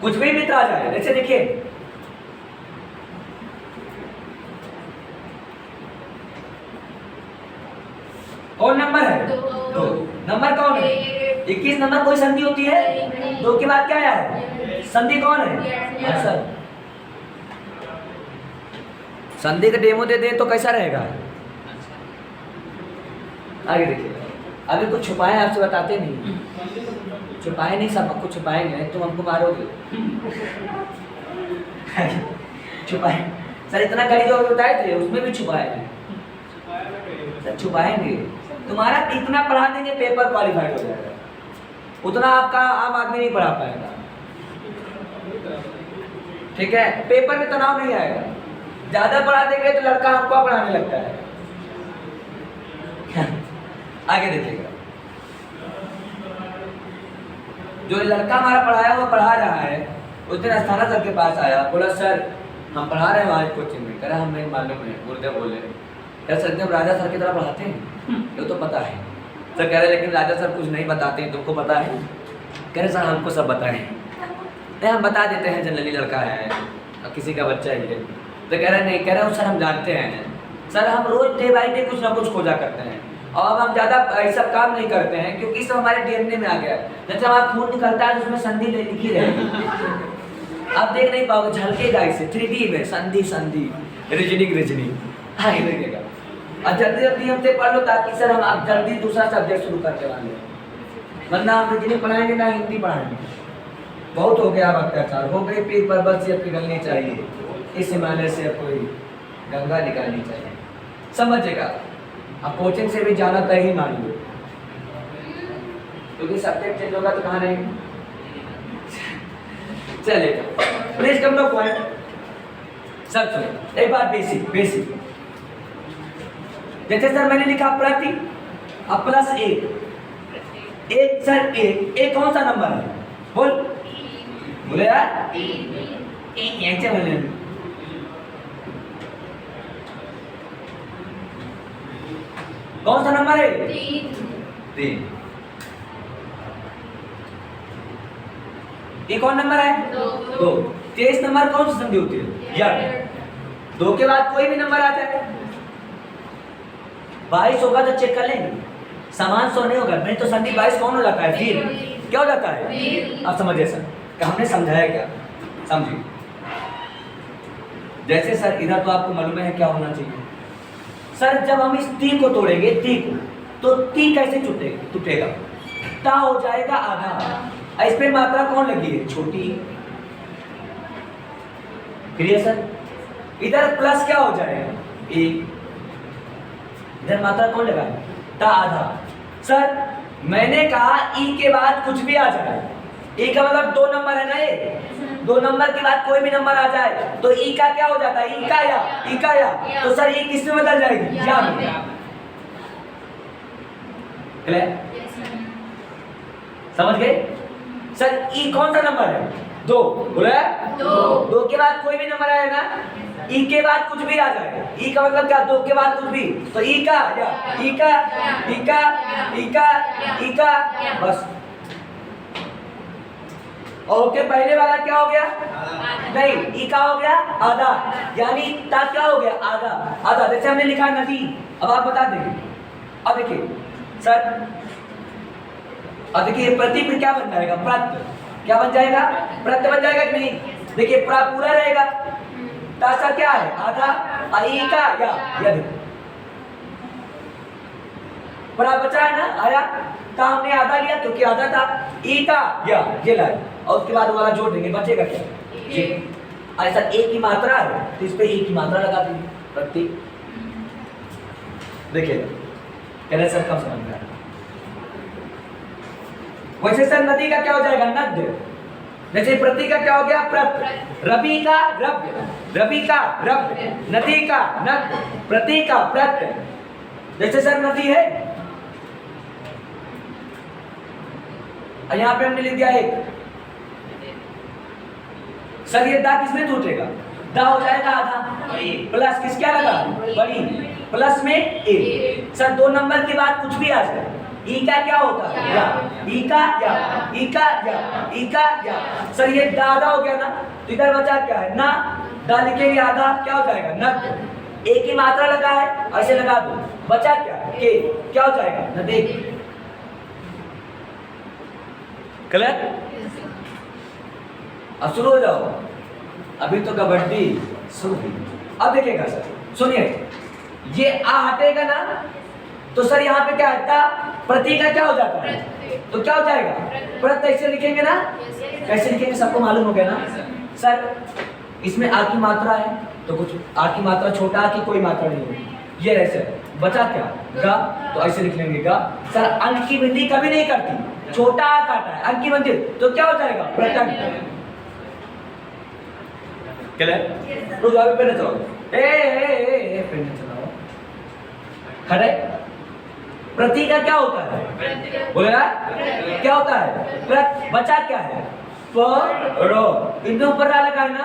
Speaker 1: कुछ भी मित्र आ जाए, जैसे देखिए कौन नंबर है?
Speaker 3: दो।
Speaker 1: नंबर कौन है? 21 नंबर कोई संधि होती है? 2 के बाद क्या आया है? संधि कौन है? हाँ सर, संधि का डेमो दे दें तो कैसा रहेगा? आगे देखिए, अभी कुछ छुपाए आपसे बताते नहीं, छुपाए नहीं, सब कुछ छुपाएंगे, तुम हमको मारोगे। छुपाए सर, इतना कड़ी जो बताए थे उसमें भी छुपाए हैं सर, छुपाएंगे। तुम्हारा इतना पढ़ा देंगे पेपर क्वालिफाइड हो जाएगा, उतना आपका आम आदमी नहीं पढ़ा पाएगा। ठीक है, पेपर में तनाव नहीं आएगा। ज्यादा पढ़ा देंगे तो लड़का हमको पढ़ाने लगता है। आगे देखिएगा, जो लड़का हमारा पढ़ाया वो पढ़ा रहा है, उस दिन अस्थाना सर के पास आया, बोला सर हम पढ़ा रहे हैं आज कोचिंग में। कह रहा हमें मालूम है, गुरुदेव बोले यार सर जब राजा सर की तरह पढ़ाते हैं, ये तो पता है। सर कह रहे लेकिन राजा सर कुछ नहीं बताते हैं, तुमको पता है? कह रहे सर हमको सब बताएं। नहीं हम बता देते हैं, जनरली लड़का है और किसी का बच्चा ही है। तो कह रहे नहीं, कह रहे सर हम जानते हैं सर, हम रोज डे बाई डे कुछ ना कुछ खोजा करते हैं और अब हम ज़्यादा ऐसा काम नहीं करते हैं क्योंकि सब हमारे डीएनए में आ गया है। जैसे हमारा खून निकलता है तो उसमें संधि लिखी रहेगी, आप देख नहीं पाओगे, झलकेगा इसे 3D में, संधि संधि, रीजनिंग हाँ लगेगा। और जल्दी जल्दी हमसे पढ़ लो ताकि सर हम आप जल्दी दूसरा सब्जेक्ट शुरू करके वाले, वरना हम रीजनिंग पढ़ाएंगे ना हिंदी पढ़ाएंगे। बहुत हो गया अब अत्याचार, हो गई पीर पर्वत से पिघलनी चाहिए, इस हिमालय से कोई गंगा निकालनी चाहिए, समझेगा। अब कोचिंग से भी जाना तय ही मान लो, क्योंकि सब्जेक्ट चेंज होगा तो कहाँ रहेंगे। चलेगा, please come no point. Sir सुनिए एक बात, बेसिक जैसे सर मैंने लिखा प्रति अब प्लस एक सर एक कौन सा नंबर है? बोले यार, ऐसे बोले कौन सा नंबर है? 3। ये कौन नंबर है? 2। 23 नंबर कौन सी संधि होती है? यार 2 के बाद कोई भी नंबर आता है, 22 होगा तो चेक कर लेंगे, समान 100 नहीं होगा, नहीं तो संधि 22 कौन हो जाता है? फिर क्या हो जाता है? आप समझिए सर, क्या हमने समझाया क्या? समझिए, जैसे सर इधर तो आपको मालूम है क्या होना चाहिए सर, जब हम इस ती को तोड़ेंगे, ती को, तो ती कैसे टूटेगा? ता हो जाएगा आधा, इस पे मात्रा कौन लगी है? छोटी। Clear sir? इधर प्लस क्या हो जाएगा? 1, इधर मात्रा कौन लगा है? ता आधा। सर मैंने कहा ई के बाद कुछ भी आ जाए, ई का मतलब 2 नंबर है ना, ये 2 नंबर के बाद कोई भी नंबर आ जाए तो ई का क्या हो जाता है? ई का या तो सर ई किस में बदल जाएगी? या में। समझ गए सर? ई कौन सा नंबर है? 2। बोले 2 के बाद कोई भी नंबर आएगा, ई के बाद कुछ भी आ जाएगा, ई का मतलब क्या? 2 के बाद कुछ भी, तो ई का या ई का ई का ई का ई का बस। और के पहले वाला क्या हो गया? नहीं, ई का हो गया आधा, यानी ता क्या हो गया? आधा। जैसे हमने लिखा नदी, अब आप बता देंगे। अब देखिए सर, अब देखिए प्रति फिर क्या बन जाएगा? प्रत्य। क्या बन जाएगा? प्रत्य बन जाएगा कि नहीं? देखिए पूरा रहेगा, तासा क्या है? आधा, ई का या देखो बड़ा बचा है ना, आया ता हमने आधा लिया क्योंकि आधा था, ई का या ये लाए और उसके बाद वाला जोड़ देंगे, बचेगा क्या? ये। ऐसा एक ही मात्रा है तो इस पे एक ही मात्रा लगा देंगे प्रति। देखिए कह रहे सर कब समझ में आया? वैसे सर नदी का क्या हो जाएगा? नद्य। जैसे प्रति का क्या हो गया? प्रत। रवि का रव्य, रवि का रव्य, नदी का नद, प्रति का प्रत। जैसे सर नदी है, यहाँ पे हमने लिख दिया एक, सर ये दा किसमें टूटेगा? दा हो जाएगा आधा, प्लस किस क्या लगा? बड़ी, प्लस में ए। सर 2 नंबर के बाद कुछ भी आ जाए, ई का क्या होता है? या, ई का या, ई का या, ई का या। सर ये दादा हो गया ना, तो इधर बचा क्या है? ना, दा लिखेंगे आधा, क्या हो जाएगा? नद। ए की मात्रा लगा है, ऐसे लगा दो, बचा क्या? के, क्या हो जाएगा? नदे। क्लियर? अब शुरू हो जाओ, अभी तो कबड्डी शुरू हुई। अब देखिएगा सर, सुनिए, ये आ हटेगा ना, तो सर यहाँ पे क्या हटता? प्रति का क्या हो जाता है? तो क्या हो जाएगा? प्रत। ऐसे लिखेंगे ना, कैसे लिखेंगे सबको मालूम हो गया ना? सर इसमें आ की मात्रा है, तो कुछ आ की मात्रा छोटा आ की कोई मात्रा नहीं होगी, ये ऐसे बचा क्या? गा, तो ऐसे लिख लेंगे गा। सर अंक की वृद्धि कभी नहीं करती, छोटा आ काटा है, अंक की वृद्धि, तो क्या हो जाएगा? प्रतंग। क्लियर? तो जाओ पेन चलाओ, ए पेन चलाओ। खड़े। प्रति का क्या होता है? बोलेगा क्या होता है? प्रत। बचा क्या है? प रो, इनके ऊपर लगा है ना,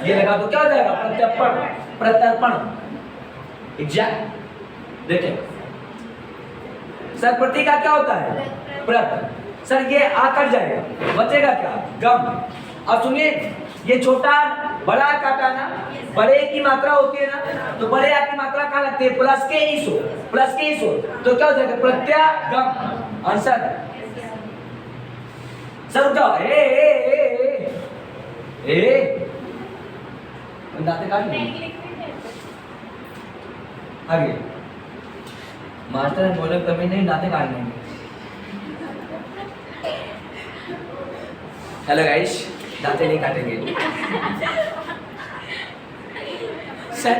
Speaker 1: ये लगा तो क्या हो जाएगा? प्रत्यर्पण, प्रत्यर्पण। एग्जैक्ट। देखिए सर प्रति का क्या होता है? प्रत। सर ये आ कट जाएगा, बचेगा क्या? गम। अब सुनिए, ये छोटा बड़ा काटा ना, बड़े की मात्रा होती है ना, तो बड़े आ की मात्रा कहाँ लगती है? प्लस के ईसो, प्लस के ईसो, तो क्या हो जाएगा? प्रत्यागम। आंसर। सर रुक जाओ, दांते काट ली आगे। मास्टर बोले कभी नहीं, दांते काट लेंगे। हेलो गाइस, दांते नहीं काटेंगे। सर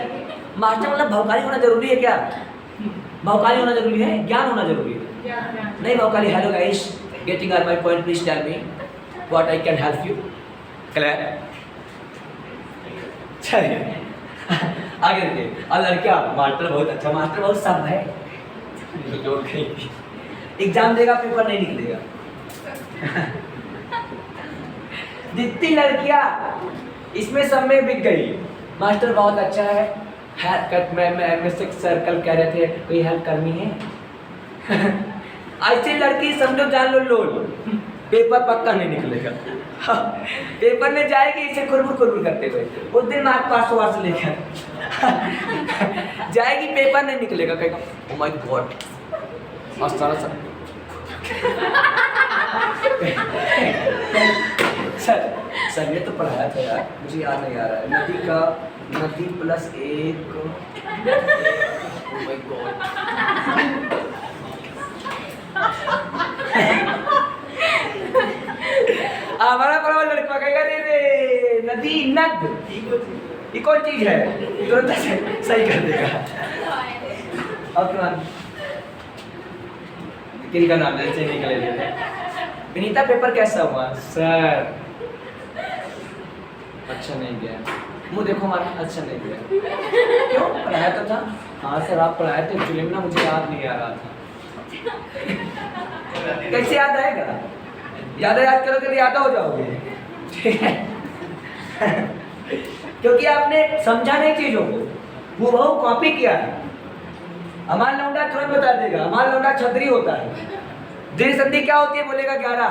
Speaker 1: मास्टर मतलब भौकाली होना जरूरी है क्या? भौकाली होना जरूरी है, ज्ञान होना जरूरी है? नहीं भौकाली। Hello guys, getting are my point, please tell me what I can help you. Clear? चलिए आगे देखिए। और लड़कियां, मास्टर बहुत अच्छा, मास्टर बहुत सब है, एग्जाम देगा पेपर नहीं निकलेगा। जितनी लड़कियां इसमें सब में बिक गई, मास्टर बहुत अच्छा है, हेयर कट में सर्कल कह रहे थे, कोई हेल्प करनी है? ऐसी लड़की समझो जान लो लोल, पेपर पक्का नहीं निकलेगा। पेपर में जाएगी इसे खुरबुर खुरबुर करते हुए, उस दिन मार्क 500 से लेकर जाएगी, पेपर नहीं निकलेगा, कहेगा ओह माय गॉड और सारा सर ने तो पढ़ाया था यार, मुझे याद नहीं आ रहा है। नदी का नदी प्लस एक, ओह माय गॉड। हमारा बड़ा लड़का कहेगा रे नदी नद, ये कौन चीज है? तुरंत सही कर देगा। और किनका नाम है? चेन्नई का ले लेते हैं। विनीता पेपर कैसा हुआ? सर अच्छा नहीं गया। मुँह देखो हमारा, अच्छा नहीं गया। क्यों? पढ़ाया तो था। हाँ सर आप पढ़ाए थे, एक्चुअली ना मुझे याद नहीं आ रहा था। कैसे याद आएगा? याद करोगे तो याद हो जाओगे, ठीक है? क्योंकि आपने समझा नहीं चीजों को, वो बहुत कॉपी किया है। हमारा लौंडा तुरंत बता देगा, हमारा लौंडा छतरी होता है। दीर्घ संधि क्या होती है? बोलेगा 11,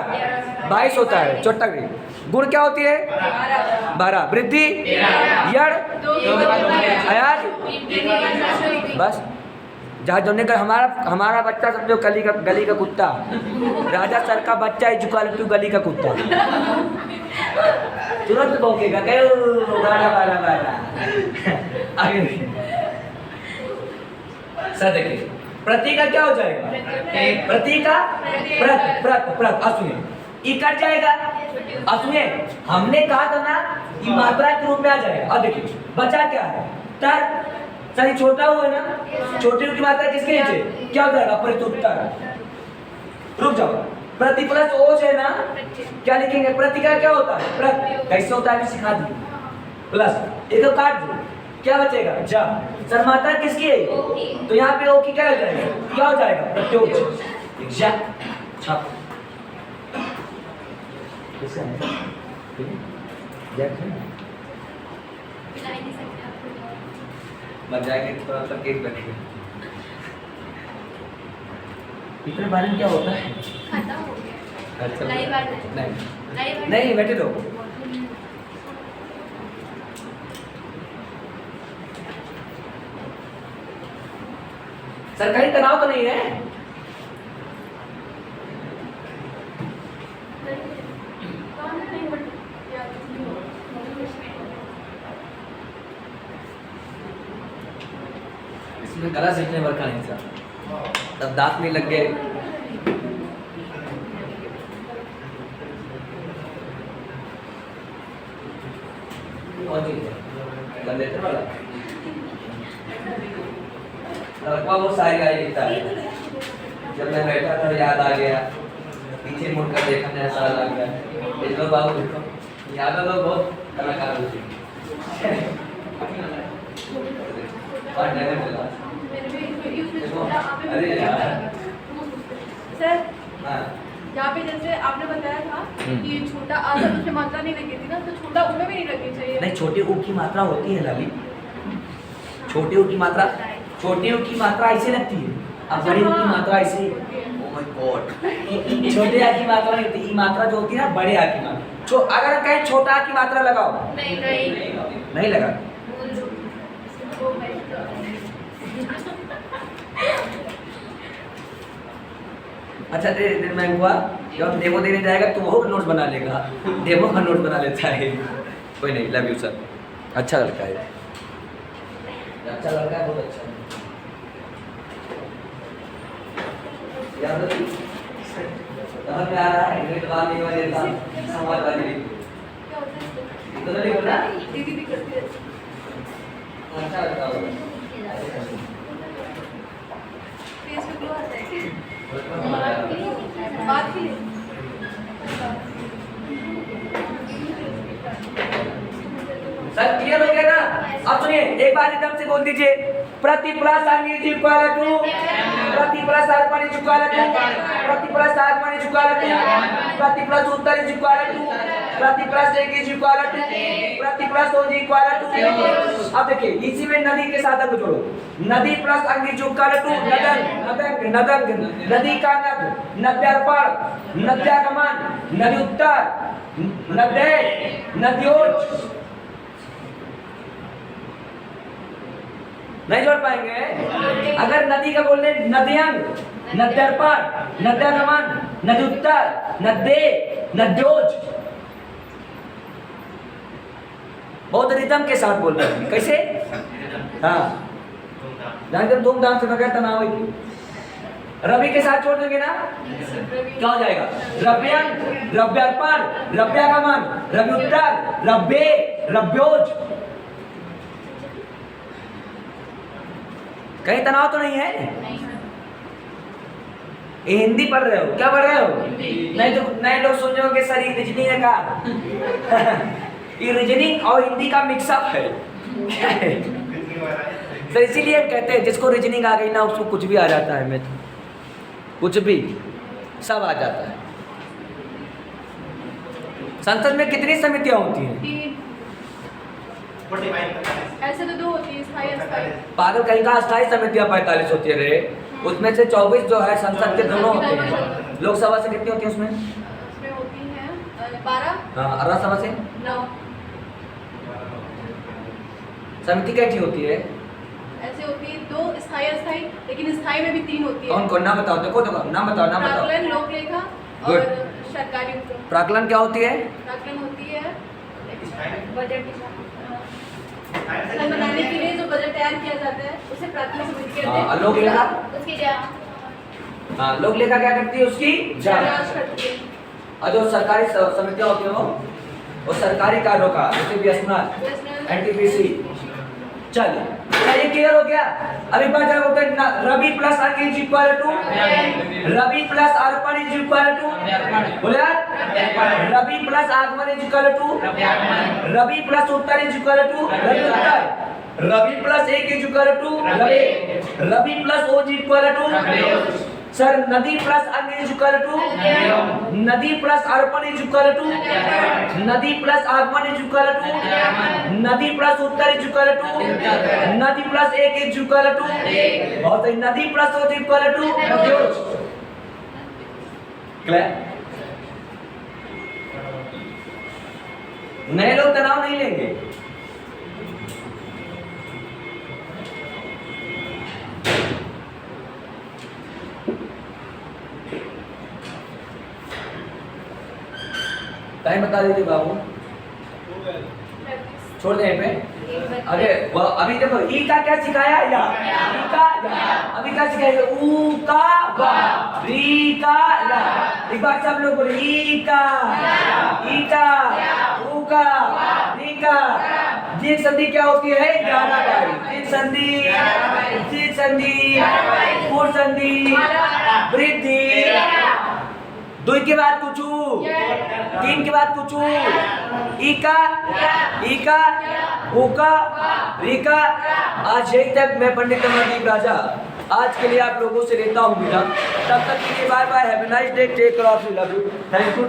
Speaker 1: 22 होता है चौथा ग्रेड। गुण क्या होती है? 12, वृद्धि यड़ अयाज, बस जहाँ जोने का हमारा बच्चा समझो गली का कुत्ता, राजा सर का बच्चा इजुकाल टू गली का कुत्ता, तुरंत भौंकेगा, आगे सर देखिए प्रति का क्या हो जाएगा? प्रति का प्रत, प्रत, प्रत। अब सुनिए, ई कट जाएगा। अब सुनिए, हमने कहा था ना कि मात्रा के रूप में आ जाएगा। अब देखिए बचा क्या है? तर। सही छोटा हुआ है ना, छोटी की मात्रा किसके नीचे क्या हो जाएगा? प्रत्युत्तर। रुक जाओ, प्रति प्लस ओज है ना, क्या लिखेंगे? प्रति का क्या होता है? प्रति कैसे होता है भी सिखा दी। प्लस एक काट दो, क्या बचेगा? जा। सर मात्रा किसकी है?
Speaker 3: ओ की।
Speaker 1: तो यहाँ पे ओ की क्या हो जाएगा? क्या हो जाएगा? प्रत्योज। एग्जैक्ट छाप किसका है? ठीक है, एग्जैक्ट है। बन जाएंगे थोड़ा सा केक बनेगा। इतने बारे में क्या होता है?
Speaker 3: खत्म हो गया।
Speaker 1: अच्छा,
Speaker 3: नई बार
Speaker 1: नहीं नहीं बैठे रहो। सर कहीं तनाव तो नहीं है? इसमें गला सीखने भर का नहीं था, तब दांत नहीं लग गए। वो सारी गाड़ी लिखता है, जब मैं बैठा था याद आ गया, पीछे मुड़कर देखा नया साल आ गया। देखो बाबू देखो, याद लोग बहुत कलाकार होते हैं। और ड्राइवर चला अरे यार।
Speaker 3: सर
Speaker 1: हाँ
Speaker 3: यहाँ पे जैसे आपने बताया था कि छोटा आधा उसमें मात्रा नहीं लगी थी ना, तो छोटा ऊ में भी नहीं लगनी चाहिए।
Speaker 1: नहीं, छोटे ऊ की मात्रा होती है लाली, छोटे ऊ की मात्रा, छोटे ऊ की मात्रा ऐसे लगती है, अब बड़ी ऊ की मात्रा ऐसे। ओह माय गॉड, छोटे आ की मात्रा नहीं होती, ई मात्रा जो होती है ना बड़े आ की मात्रा। अगर कहीं छोटा आ की मात्रा लगाओ,
Speaker 3: नहीं
Speaker 1: नहीं लगा। अच्छा देर में हुआ, जब डेमो देने जाएगा तो वो नोट्स बना लेगा, डेमो का नोट बना लेता है। कोई नहीं, लव यू सर, अच्छा लड़का है, अच्छा लड़का है, बहुत अच्छा है। याद है समझ में आ रहा है? ग्रेड वाली वाली समाज वाली तो नहीं बोला,
Speaker 3: दीदी भी करती है।
Speaker 1: अच्छा लड़का होगा।
Speaker 3: फेस पे ग्लो आता है। बात की
Speaker 1: सर क्लियर हो गया ना? अब सुनिए एक बार एकदम से बोल दीजिए, प्रति प्लस अंग्रेजी इक्वल टू, प्रति प्लस अर्पण इज इक्वल टू, प्रति प्लस आगमन इज इक्वल टू, प्रति प्लस उत्तर इज इक्वल टू, प्रति प्लस एक इज इक्वल टू, प्रति प्लस दो इज इक्वल टू। अब देखिए इसी में नदी के साथ अब जोड़ो, नदी प्लस अंग्रेजी इक्वल टू नदन, नदंग, नदंग, नदी का नद, नद्यार्पण, नद्यागमन, नदी उत्तर, नदे, नद्योज। नहीं जोड़ पाएंगे? अगर नदी का बोल रहे नद्यंग, नद्यार्पण, नद्यागमन, नदी उत्तर, नद्दे, नद्योज। बहुत रिदम के साथ बोल रहे हैं, कैसे? हाँ एकदम धूमधाम से, बगैर तनाव की। रवि के साथ छोड़ देंगे ना, क्या हो जाएगा? रव्यंग, रव्यार्पण, रव्यागमन, रवि उत्तर, रव्ये, रव्योज। कहीं तनाव तो नहीं है? ये हिंदी पढ़ रहे हो, क्या पढ़ रहे हो? नहीं तो नए लोग सुन रहे होंगे सर ये रीजनिंग है का? ये रीजनिंग और हिंदी का मिक्सअप है, क्या है? सर इसीलिए कहते हैं जिसको रीजनिंग आ गई ना उसको कुछ भी आ जाता है, मैं कुछ भी सब आ जाता है। संसद में कितनी समितियां होती हैं?
Speaker 3: 3। ऐसे तो 2 होती है, स्थायी अस्थायी।
Speaker 1: पागल कहीं का अस्थायी समितियां 45 होती है रे, उसमें से 24 जो है संसद के दोनों होते हैं। लोकसभा से कितनी होती है उसमें?
Speaker 3: उसमें होती है 12।
Speaker 1: हाँ, और राज्यसभा से
Speaker 3: 9।
Speaker 1: समिति कैसी होती है?
Speaker 3: ऐसे होती है 2 स्थायी अस्थायी, लेकिन स्थायी में भी 3 होती है।
Speaker 1: कौन कौन? नाम बताओ, देखो देखो नाम बताओ, नाम बताओ।
Speaker 3: प्राक्कलन, लोकलेखा
Speaker 1: Good.
Speaker 3: और सरकारी उपक्रम।
Speaker 1: प्राक्कलन क्या होती है?
Speaker 3: प्राक्कलन होती है बजट बनाने के लिए जो बजट तैयार किया जाता है उसे प्राथमिक समिति कहते हैं।
Speaker 1: हाँ, लोकलेखा?
Speaker 3: उसकी जांच
Speaker 1: हाँ, लोकलेखा क्या करती है? उसकी जांच।
Speaker 3: करती है।
Speaker 1: और जो सरकारी समितियां होती है वो सरकारी कार्यों का, जैसे बीएसएनएल, एनटीपीसी। चलिए ये क्लियर हो गया? अब एक बार जरा बोलते हैं रवि प्लस अंग्रेजी इक्वल टू रवि प्लस अर्पण इज इक्वल टू बोले यार रवि प्लस आगमन इज इक्वल टू रवि प्लस उत्तर इज इक्वल टू रवि उत्तर रवि प्लस एक इज इक्वल टू रवि प्लस ओ इज इक्वल टू सर नदी प्लस अग्नि इज इक्वल टू नदी प्लस अर्पण इज इक्वल टू नदी प्लस आगमन इज इक्वल टू नदी प्लस उत्तर इज इक्वल टू नदी प्लस एक इज इक्वल टू बहुत सही नदी प्लस ओ इज इक्वल टू क्लियर नए लोग तनाव नहीं लेंगे टाइम बता दीजिए बाबू छोड़ दें पे अरे अभी देखो ई का क्या सिखाया या ई का या अभी क्या सिखाएगा ऊ का वा री का ला एक बार सब लोग बोले ई का ऊ का री का जीत संधि क्या होती है 11 बारी जीत संधि पूर्ण संधि वृद्धि दुई के बाद कुछ तीन के बाद कुछ इका उका रिका आज यही तक मैं पंडित अमरदीप राजा आज के लिए आप लोगों से लेता हूँ विदा तब तक के लिए bye bye have a nice day take care of you love you thank you